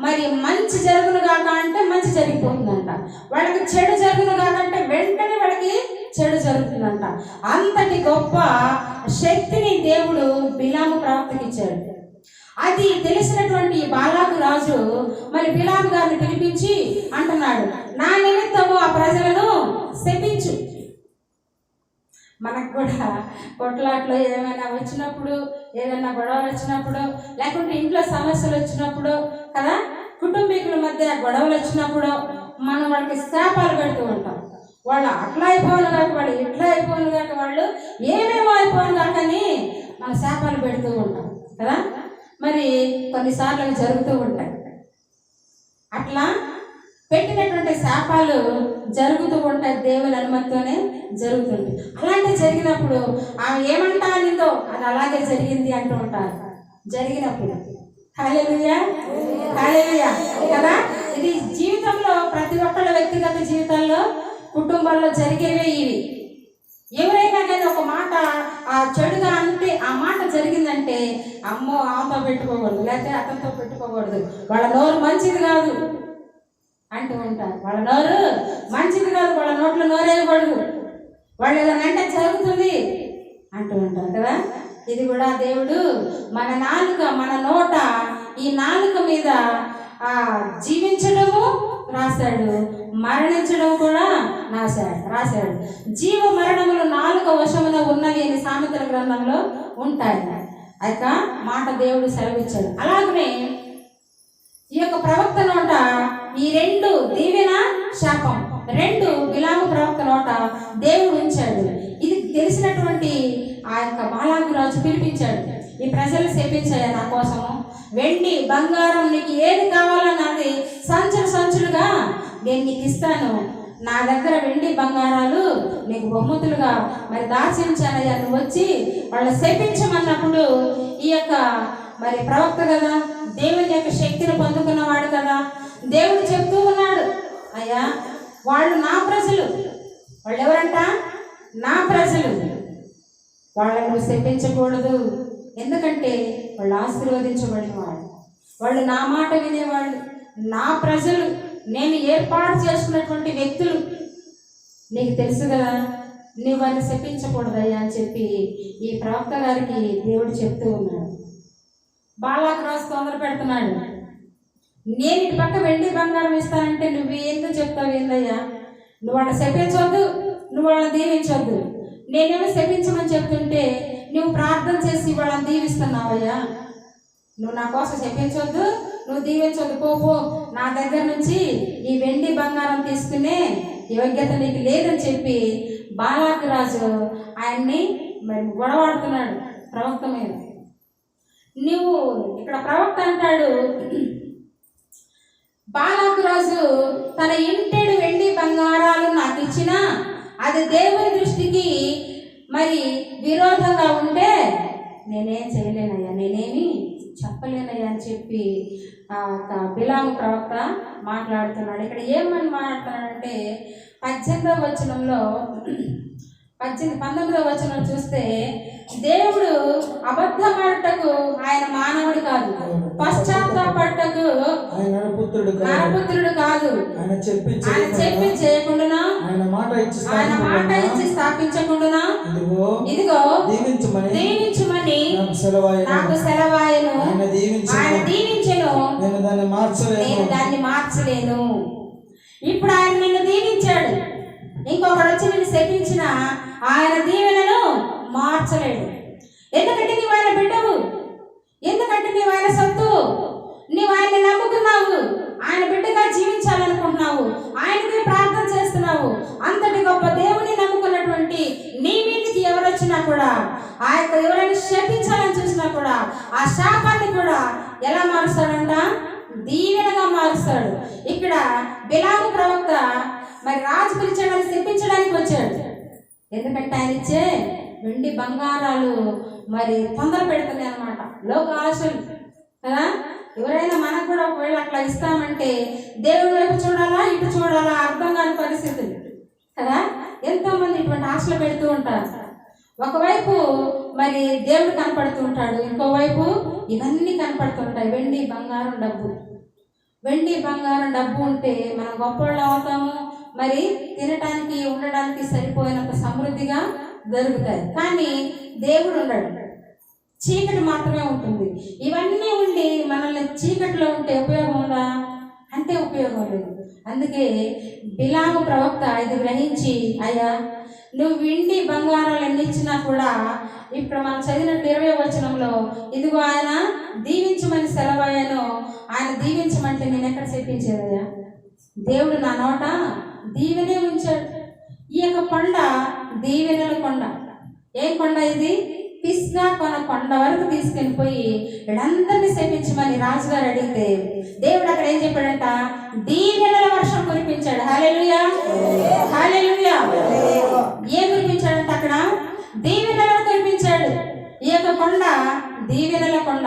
మరి మంచి జరుగును గాక అంటే మంచి జరిగిపోతుందంట, వాళ్ళకి చెడు జరుగును గాక అంటే వెంటనే వాళ్ళకి చెడు జరుగుతుందంట. అంతటి గొప్ప శక్తిని దేవుడు బిలాము ప్రవక్తకి ఇచ్చాడు. అది తెలిసినటువంటి బాలాకు రాజు మరి బిలాము గారిని పిలిపించి అంటున్నాడు, నా నిమిత్తము ఆ ప్రజలను శపించు. మనకు కూడా కొట్లాట్లో ఏమైనా వచ్చినప్పుడు, ఏదైనా గొడవలు వచ్చినప్పుడు, లేకుంటే ఇంట్లో సమస్యలు వచ్చినప్పుడు కదా, కుటుంబీకుల మధ్య గొడవలు వచ్చినప్పుడు మనం వాళ్ళకి శాపాలు పెడుతూ ఉంటాం. వాళ్ళు అట్లా అయిపోను కాక, వాళ్ళు ఇట్లా అయిపోను కాక, వాళ్ళు ఏమేమో అయిపోను కాక అని మన శాపాలు పెడుతూ ఉంటాం కదా. మరి కొన్నిసార్లు అవి జరుగుతూ ఉంటాయి. అట్లా పెట్టినటువంటి శాపాలు జరుగుతూ ఉంటాయి, దేవుని అనుమతితోనే జరుగుతుంది. అలాంటి జరిగినప్పుడు ఆమె ఏమంటా అనిందో అది అలాగే జరిగింది అంటూ ఉంటారు. జరిగినప్పుడు హల్లెలూయా హల్లెలూయా కదా. ఇది జీవితంలో ప్రతి ఒక్కళ్ళ వ్యక్తిగత జీవితాల్లో, కుటుంబాల్లో జరిగేవే ఇవి. ఎవరైనా కానీ ఒక మాట ఆ చెడుగా అంటే ఆ మాట జరిగిందంటే అమ్మో ఆమెతో పెట్టుకోకూడదు, లేకపోతే అతనితో పెట్టుకోకూడదు, వాళ్ళ నోరు మంచిది కాదు అంటూ ఉంటారు. వాళ్ళ నోరు మంచిది కాదు, వాళ్ళ నోట్లో నోరేయకూడదు, వాళ్ళు ఏదైనా అంటే జరుగుతుంది అంటూ ఉంటారు కదా. ఇది కూడా దేవుడు మన నాలుక, మన నోట ఈ నాలుక మీద జీవించడము రాశాడు, మరణించడం కూడా రాశాడు. జీవ మరణములు నాలుక వశమున ఉన్నవి అని సామెతల గ్రంథంలో ఉంటాయి. అయిక మాట దేవుడు సెలవిచ్చాడు. అలాగనే ఈ యొక్క ప్రవక్త నోట ఈ రెండు దీవెన శాపం రెండు బిలాము ప్రవక్త నోట దేవుడు ఉంచాడు. ఇది తెలిసినటువంటి ఆ యొక్క బాలాకు రాజు పిలిపించాడు. ఈ ప్రజలు శపించాయా నా కోసము, వెండి బంగారం నీకు ఏది కావాలన్నది సంచులుగా నేను నీకు ఇస్తాను, నా దగ్గర వెండి బంగారాలు నీకు బహుమతులుగా మరి దాచించానయ్యా, నువ్వు వచ్చి వాళ్ళు శపించమన్నప్పుడు ఈ యొక్క మరి ప్రవక్త కదా, దేవుని యొక్క శక్తిని పొందుకున్నవాడు కదా, దేవుడు చెప్తూ ఉన్నాడు, అయ్యా వాళ్ళు నా ప్రజలు, వాళ్ళు ఎవరంట నా ప్రజలు, వాళ్ళను శపించకూడదు, ఎందుకంటే వాళ్ళు ఆశీర్వదించబడిన వాళ్ళు నా మాట వినేవాళ్ళు, నా ప్రజలు, నేను ఏర్పాటు చేసుకున్నటువంటి వ్యక్తులు, నీకు తెలుసు కదా, నువ్వు వాళ్ళని శపించకూడదయ్యా అని చెప్పి ఈ ప్రవక్త గారికి దేవుడు చెప్తూ ఉన్నాడు. బాలాకు రాజు తొందర పెడుతున్నాడు, నేను ఇటు పక్క వెండి బంగారం ఇస్తానంటే నువ్వు ఏందో చెప్తావు, ఏందయ్యా నువ్వు వాళ్ళని శపించవద్దు, నువ్వు వాళ్ళని దీవించవద్దు, నేనేమో శపించమని చెప్తుంటే నువ్వు ప్రార్థన చేసి వాళ్ళని దీవిస్తున్నావయ్యా, నువ్వు నా కోసం శపించవద్దు, నువ్వు దీవించవద్దు, పో నా దగ్గర నుంచి ఈ వెండి బంగారం తీసుకునే యోగ్యత నీకు లేదని చెప్పి బాలాకు రాజు ఆయన్ని మరి గొడవాడుతున్నాడు ప్రవక్త మీద. నువ్వు ఇక్కడ ప్రవక్త అంటాడు, బాలాకు రాజు తన ఇంటెడు వెండి బంగారాలు నాకు ఇచ్చినా అది దేవుని దృష్టికి మరి విరోధంగా ఉంటే నేనేం చేయలేనయ్యా, నేనేమి చెప్పలేనయ్యా అని చెప్పి బిలాము ప్రవక్త మాట్లాడుతున్నాడు. ఇక్కడ ఏమని మాట్లాడుతున్నాడంటే 18వ వచనంలో 19వ వచనం చూస్తే, దేవుడు అబద్ధమాటకు ఆయన మానవుడు కాదు, పశ్చాత్తాపడటకు నరపుత్రుడు కాదు, ఆయన చెప్పి చేయకుండా ఆయన మాట ఇచ్చి స్థాపించకుండా ఇదిగో దీవించమని నాకు సెలవాయను, ఆయన దీవించెను, నేను దాన్ని మార్చలేను. ఇప్పుడు ఆయన నిన్ను దీవించాడు, ఇంకొకడు వచ్చి నిన్ను శపించిన ఆయన దీవెనను మార్చలేడు. ఎందుకంటే నీవు ఆయన బిడ్డవు, ఎందుకంటే నీవు ఆయన సొత్తు, నీవు ఆయన్ని నమ్ముకున్నావు, ఆయన బిడ్డగా జీవించాలనుకుంటున్నావు, ఆయనకి ప్రార్థన చేస్తున్నావు. అంతటి గొప్ప దేవుని నమ్ముకున్నటువంటి నీ మీదకి ఎవరు వచ్చినా కూడా, ఆ యొక్క ఎవరైనా శపించాలని చూసినా కూడా ఆ శాపాన్ని కూడా ఎలా మారుస్తాడంట, దీవెనగా మారుస్తాడు. ఇక్కడ బిలాము ప్రవక్త మరి రాజు పిలిచాడని శపించడానికి వచ్చాడు, ఎందుకంటే ఆయన ఇచ్చే వెండి బంగారాలు మరి తొందర పెడుతున్నాయి అన్నమాట, లోక ఆశలు కదా. ఎవరైనా మనకు కూడా ఒకవేళ అట్లా ఇస్తామంటే దేవుడి వైపు చూడాలా ఇటు చూడాలా అర్థం కాని పరిస్థితులు కదా. ఎంతోమంది ఇటువంటి ఆశలు పెడుతూ ఉంటారు. ఒకవైపు మరి దేవుడు కనపడుతూ ఉంటాడు, ఇంకోవైపు ఇవన్నీ కనపడుతుంటాయి, వెండి బంగారం డబ్బు. వెండి బంగారం డబ్బు ఉంటే మనం గొప్పవాళ్ళు అవుతాము, మరి తినడానికి ఉండడానికి సరిపోయినంత సమృద్ధిగా దొరుకుతాయి. కానీ దేవుడు ఉండడు, చీకటి మాత్రమే ఉంటుంది. ఇవన్నీ ఉండి మనల్ని చీకటిలో ఉంటే ఉపయోగం ఉందా అంటే ఉపయోగం లేదు. అందుకే బిలాము ప్రవక్త ఇది గ్రహించి, అయ్యా నువ్వు వెండి బంగారాలు ఎన్ని ఇచ్చినా కూడా, ఇప్పుడు మనం చదివినట్టు 20వ వచనంలో ఇదిగో ఆయన దీవించమని సెలవయ్యాను, ఆయన దీవించమంటే నేను ఎక్కడ చెప్పించేదయ్యా, దేవుడు నా నోట దీవెనే ఉంచాడు. ఈ యొక్క కొండ దీవెనల కొండ. ఏం కొండ ఇది? పిస్గా కొండ వరకు తీసుకెళ్ళిపోయి వీళ్ళందరినీ శపించమని రాజుగారు అడిగితే దేవుడు అక్కడ ఏం చెప్పాడంట, దీవెనల వర్షం కురిపించాడు. హల్లెలూయా హల్లెలూయా. ఏం కురిపించాడంట అక్కడ? దీవెనలను కురిపించాడు. ఈ యొక్క కొండ దీవెనల కొండ.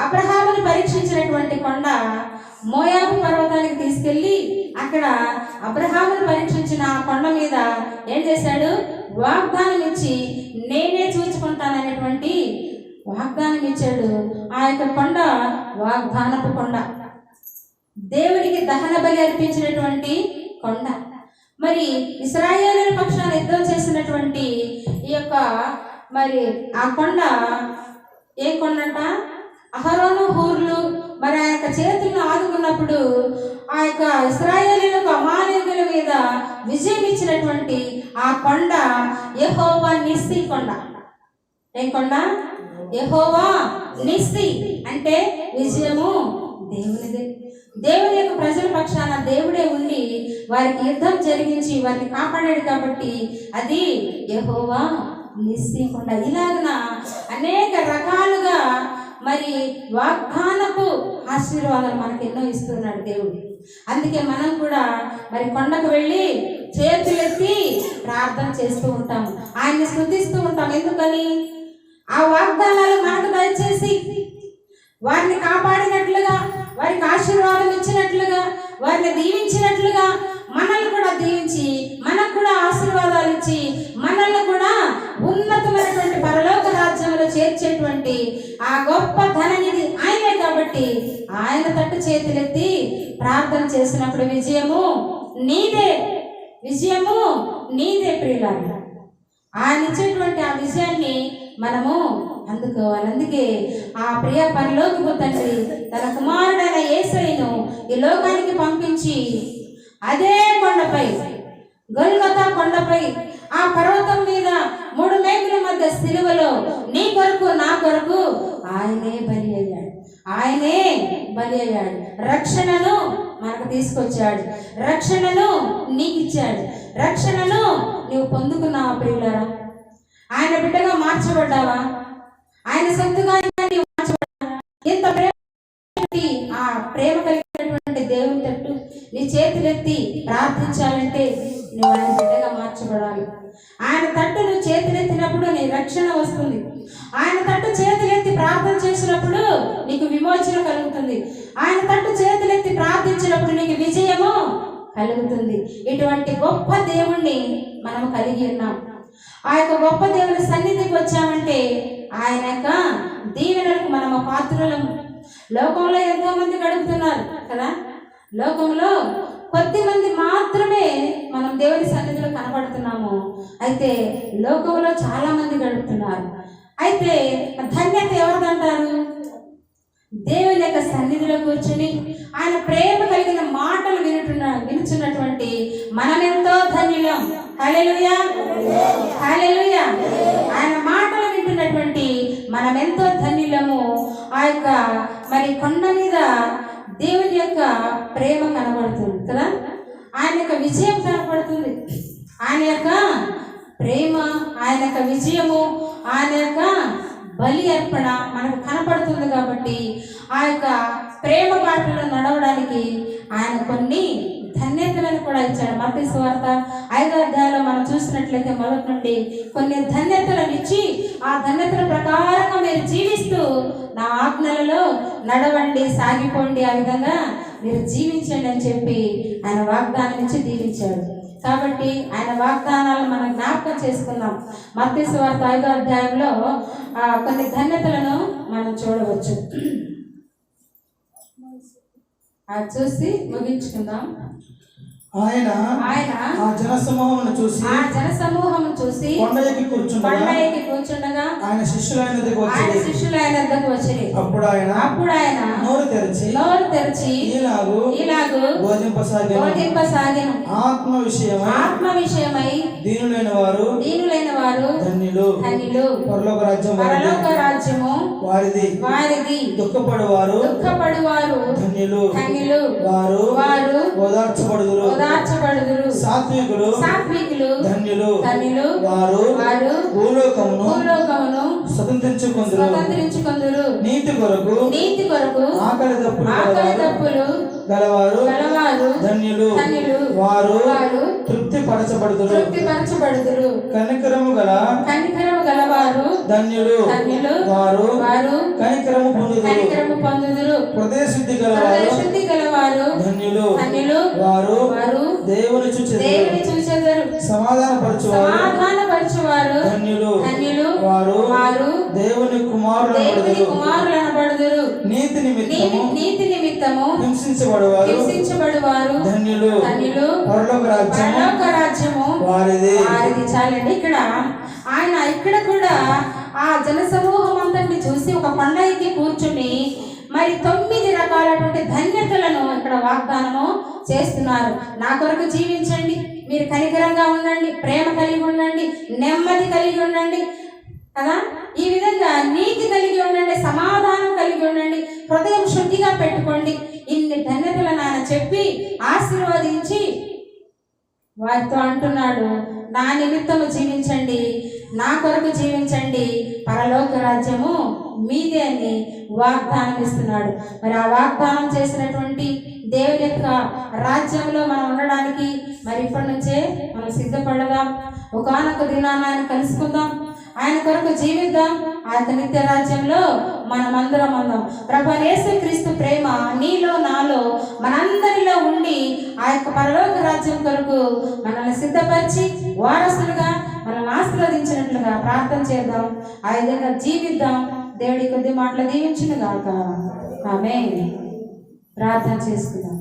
అబ్రహాముని పరీక్షించినటువంటి కొండ మోయాబు పర్వతానికి తీసుకెళ్ళి అక్కడ అబ్రహాముని పరీక్షించిన ఆ కొండ మీద ఏం చేశాడు? వాగ్దానం ఇచ్చి నేనే చూచుకుంటాననేటువంటి వాగ్దానం ఇచ్చాడు. ఆ యొక్క కొండ వాగ్దానపు కొండ, దేవునికి దహన బలి అర్పించినటువంటి కొండ. మరి ఇశ్రాయేలీయుల పక్షాన యుద్ధం చేసినటువంటి ఈ యొక్క మరి ఆ కొండ ఏ కొండంట? అహరోను హూర్లు మరి ఆ యొక్క చేతులను ఆదుకున్నప్పుడు ఆ యొక్క ఇశ్రాయేలీయులకు అమాలేకుల మీద విజయం ఇచ్చినటువంటి ఆ కొండ యెహోవా నిస్సి కొండ. ఏం కొండ? యెహోవా నిస్సి అంటే విజయము దేవునిదే. దేవుని యొక్క ప్రజల పక్షాన దేవుడే ఉండి వారికి యుద్ధం జరిగించి వారిని కాపాడాడు కాబట్టి అది యెహోవా నిస్సి కొండ. ఇలాగన అనేక రకాలుగా మరి వాగ్దానపు ఆశీర్వాదాలు మనకు ఎన్నో ఇస్తున్నాడు దేవుడు. అందుకే మనం కూడా మరి కొండకు వెళ్ళి చేతులెత్తి ప్రార్థన చేస్తూ ఉంటాం, ఆయన్ని స్తుతిస్తూ ఉంటాం. ఎందుకని? ఆ వాగ్దానాలు మనకు దయచేసి వారిని కాపాడినట్లుగా, వారికి ఆశీర్వాదం ఇచ్చినట్లుగా, వారిని దీవించినట్లుగా మనల్ని కూడా దీవించి మనకు కూడా ఆశీర్వాదాలు ఇచ్చి మనల్ని కూడా ఉన్నతమైనటువంటి పరలోక రాజ్యంలో చేర్చేటువంటి ఆ గొప్ప ధననిధి ఆయనే. కాబట్టి ఆయన తట్టు చేతులెత్తి ప్రార్థన చేసినప్పుడు విజయము నీదే, విజయము నీదే ప్రియులారా. ఆయన ఇచ్చేటువంటి ఆ విజయాన్ని మనము అందుకోవాలి. అందుకే ఆ ప్రియ పరలోకపు తండ్రి తన కుమారుడైన యేసయ్యను ఈ లోకానికి పంపించి అదే కొండపై, గొల్గొతా కొండపై, ఆ పర్వతం మీద 3 మేకుల మధ్య సిలువలో నీ కొరకు నా కొరకు ఆయనే బలి అయ్యాడు. ఆయనే బలి అయ్యాడు. రక్షణను మనకు తీసుకొచ్చాడు, రక్షణను నీకు ఇచ్చాడు, రక్షణను నీవు పొందుకున్నావా ప్రియులారా? ఆయన బిడ్డగా మార్చబడ్డావా? ఆయన సొంతగా నీవు మార్చబడ్డావా? ఇంత ప్రేమ, ఆ ప్రేమ కలిగినటువంటి దేవుని తట్టు నీ చేతులెత్తి ప్రార్థించాలంటే నువ్వు ఆయన బిడ్డగా మార్చబడాలి. ఆయన తట్టు నువ్వు చేతులెత్తినప్పుడు నీ రక్షణ వస్తుంది. ఆయన తట్టు చేతులెత్తి ప్రార్థన చేసినప్పుడు నీకు విమోచన కలుగుతుంది. ఆయన తట్టు చేతులెత్తి ప్రార్థించినప్పుడు నీకు విజయము కలుగుతుంది. ఇటువంటి గొప్ప దేవుణ్ణి మనము కలిగి ఉన్నాం. ఆ యొక్క గొప్ప దేవుని సన్నిధికి వచ్చామంటే ఆయన యొక్క దీవెనలకు మనము పాత్రలం. లోకంలో ఎంతో మంది గడుపుతున్నారు కదా, లోకంలో కొద్ది మంది మాత్రమే మనం దేవుని సన్నిధిలో కనబడుతున్నాము. అయితే లోకంలో చాలా మంది గడుపుతున్నారు. అయితే ధన్యత ఎవరిదంటారు? దేవుని యొక్క సన్నిధిలో కూర్చుని ఆయన ప్రేమ కలిగిన మాటలు వినుచున్నటువంటి మనమెంతో ధన్యులం. హల్లెలూయా, హల్లెలూయా. ఆయన మాటలు వింటున్నటువంటి మనమెంతో ధన్యులము. ఆ యొక్క మరి కొండ మీద దేవుని యొక్క ప్రేమ కనబడుతుంది కదా, ఆయన యొక్క విజయం కనబడుతుంది. ఆయన యొక్క ప్రేమ, ఆయన యొక్క విజయము, ఆయన యొక్క బలి అర్పణ మనకు కనపడుతుంది. కాబట్టి ఆ యొక్క ప్రేమ బాటలో నడవడానికి ఆయన కొన్ని ధన్యతలను కూడా ఇచ్చాడు. మత్తయి సువార్త 5వ అధ్యాయంలో మనం చూసినట్లయితే మొదటి నుండి కొన్ని ధన్యతలను ఇచ్చి ఆ ధన్యతల ప్రకారంగా మీరు జీవిస్తూ నా ఆజ్ఞలలో నడవండి, సాగిపోండి, ఆ విధంగా మీరు జీవించండి అని చెప్పి ఆయన వాగ్దానం ఇచ్చి దీవించాడు. కాబట్టి ఆయన వాగ్దానాలు మనం జ్ఞాపకం చేసుకుందాం. మత్తయి సువార్త 5వ అధ్యాయంలో కొన్ని ధన్యతలను మనం చూడవచ్చు. అది చూసి ముగించుకుందాం. ఆయన ఆ జనసమూహమును చూసి కొండ ఎక్కి కూర్చుండగా ఆయన శిష్యులైన వద్దకు వచ్చి అప్పుడు ఆయన నోరు తెరిచి ఇలాగు బోధింపసాగెను. ఆత్మ విషయమై దీనులైన వారు ధన్యులు, పరలోక రాజ్యము వారిది. దుఃఖపడువారు ధన్యులు, వారు ఓదార్చబడుదురు. సాత్వికులు ధన్యులు, వారు భూలోకమును స్వతంత్రించుకొందురు. నీతి కొరకు ఆకలి దప్పులు గలవారు ధన్యులు, వారు తృప్తి పరచబడుదురు. కనికరము గలవారు ధన్యులు, వారు కనికరము పొందుదురు. హృదయ శుద్ధి గలవారు ధన్యులు, వారు దేవుని చూచెదరు. సమాధానపరచువారు ధన్యులు, వారు దేవుని కుమారులనబడుదురు. నీతి నిమిత్తము హింసించబడువారు ధన్యులు, పరలోక రాజ్యము వారిది. చాలండి. ఇక్కడ కూడా ఆ జనసమూహం అంతటిని చూసి ఒక కొండ ఎక్కి కూర్చుని మరి 9 రకాలైనటువంటి ధన్యతలను ఇక్కడ వాగ్దానము చేస్తున్నారు. నా కొరకు జీవించండి, మీరు కనికరంగా ఉండండి, ప్రేమ కలిగి ఉండండి, నెమ్మది కలిగి ఉండండి కదా, ఈ విధంగా నీతి కలిగి ఉండండి, సమాధానం కలిగి ఉండండి, హృదయం శుద్ధిగా పెట్టుకోండి. ఇన్ని ధన్యతలను ఆయన చెప్పి ఆశీర్వదించి వారితో అంటున్నాడు, నా నిమిత్తము జీవించండి, నా కొరకు జీవించండి, పరలోక రాజ్యము మీదే అని వాగ్దానం ఇస్తున్నాడు. మరి ఆ వాగ్దానం చేసినటువంటి దేవుని యొక్క రాజ్యంలో మనం ఉండడానికి మరి ఇప్పటి నుంచే మనం సిద్ధపడదాం. ఒకానొక దినాన ఆయన కలుసుకుందాం, ఆయన కొరకు జీవిద్దాం, ఆ యొక్క నిత్య రాజ్యంలో మనమందరం ఉందాం. ప్రభువైన యేసుక్రీస్తు ప్రేమ నీలో నాలో మనందరిలో ఉండి ఆ యొక్క పరలోక రాజ్యం కొరకు మనల్ని సిద్ధపరిచి వారసులుగా మనల్ని ఆశీర్వదించినట్లుగా ప్రార్థన చేద్దాం, ఆ విధంగా జీవిద్దాం. దేవుడి కొద్ది మాటలు దీవించును గాక. ఆమేన్. ప్రార్థన చేసుకుందాం.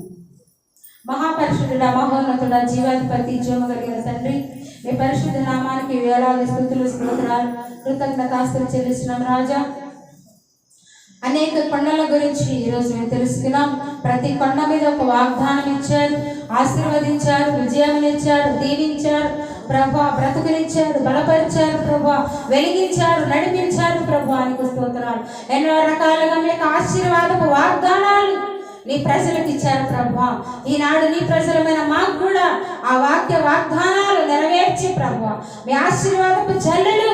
మహాపరిశుద్ధుడా, మహోన్నతుడా, జీవాధిపతి, జీవము కలిగిన తండ్రి, మీ పరిశుద్ధ నామానికి వేలాది స్తుతులు స్తోత్రాలు కృతజ్ఞతాస్తులు చెల్లిస్తున్నాం రాజా. అనేక కొండల గురించి ఈరోజు మేము తెలుసుకున్నాం. ప్రతి కొండ మీద ఒక వాగ్దానం ఇచ్చారు, ఆశీర్వదించారు, విజయమునిచ్చారు, దీవించారు ప్రభా, బ్రతుకునిచ్చారు, బలపరిచారు ప్రభా, వెలిగించారు, నడిపించారు ప్రభా. నీకు స్తోత్రాలు. ఎన్నో రకాలుగా మీ యొక్క ఆశీర్వాదపు వాగ్దానాలు నీ ప్రజలకు ఇచ్చారు ప్రభా. ఈనాడు నీ ప్రజలమైన మాకు కూడా ఆ వాక్య వాగ్దానాలు నెరవేర్చి ప్రభా, మీ ఆశీర్వాదపు జల్లులు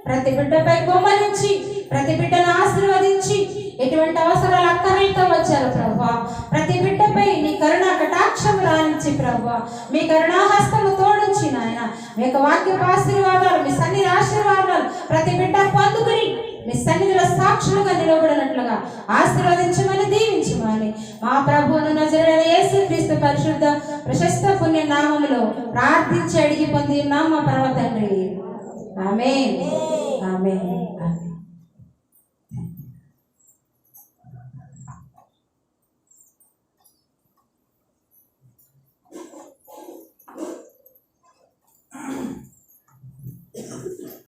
ప్రతి బిడ్డపై కుమ్మరించి ప్రతి బిడ్డను ఆశీర్వదించి ఎటువంటి అవసరాలు అక్కర్లతో వచ్చారు ప్రభా, ప్రతి బిడ్డపై నీ కరుణా కటాక్షం రాణించి ప్రభా, మీ కరుణాహస్తము తోడుంచి నాయన మీ యొక్క వాక్యపు ఆశీర్వాదాలు, మీ సన్నిధి ఆశీర్వాదాలు ప్రతి బిడ్డ పొందుకుని మీ సన్నిధిలో సాక్షులుగా నిలబడినట్లుగా ఆశీర్వదించమని, దీవించమని మా ప్రభువును నజరేయుడైన యేసుక్రీస్తు పరిశుద్ధ ప్రశస్త పుణ్య నామములో ప్రార్థించి అడిగి పొంది ఉన్నాం మా పరమ తండ్రి. ఆమేన్. ఆమేన్.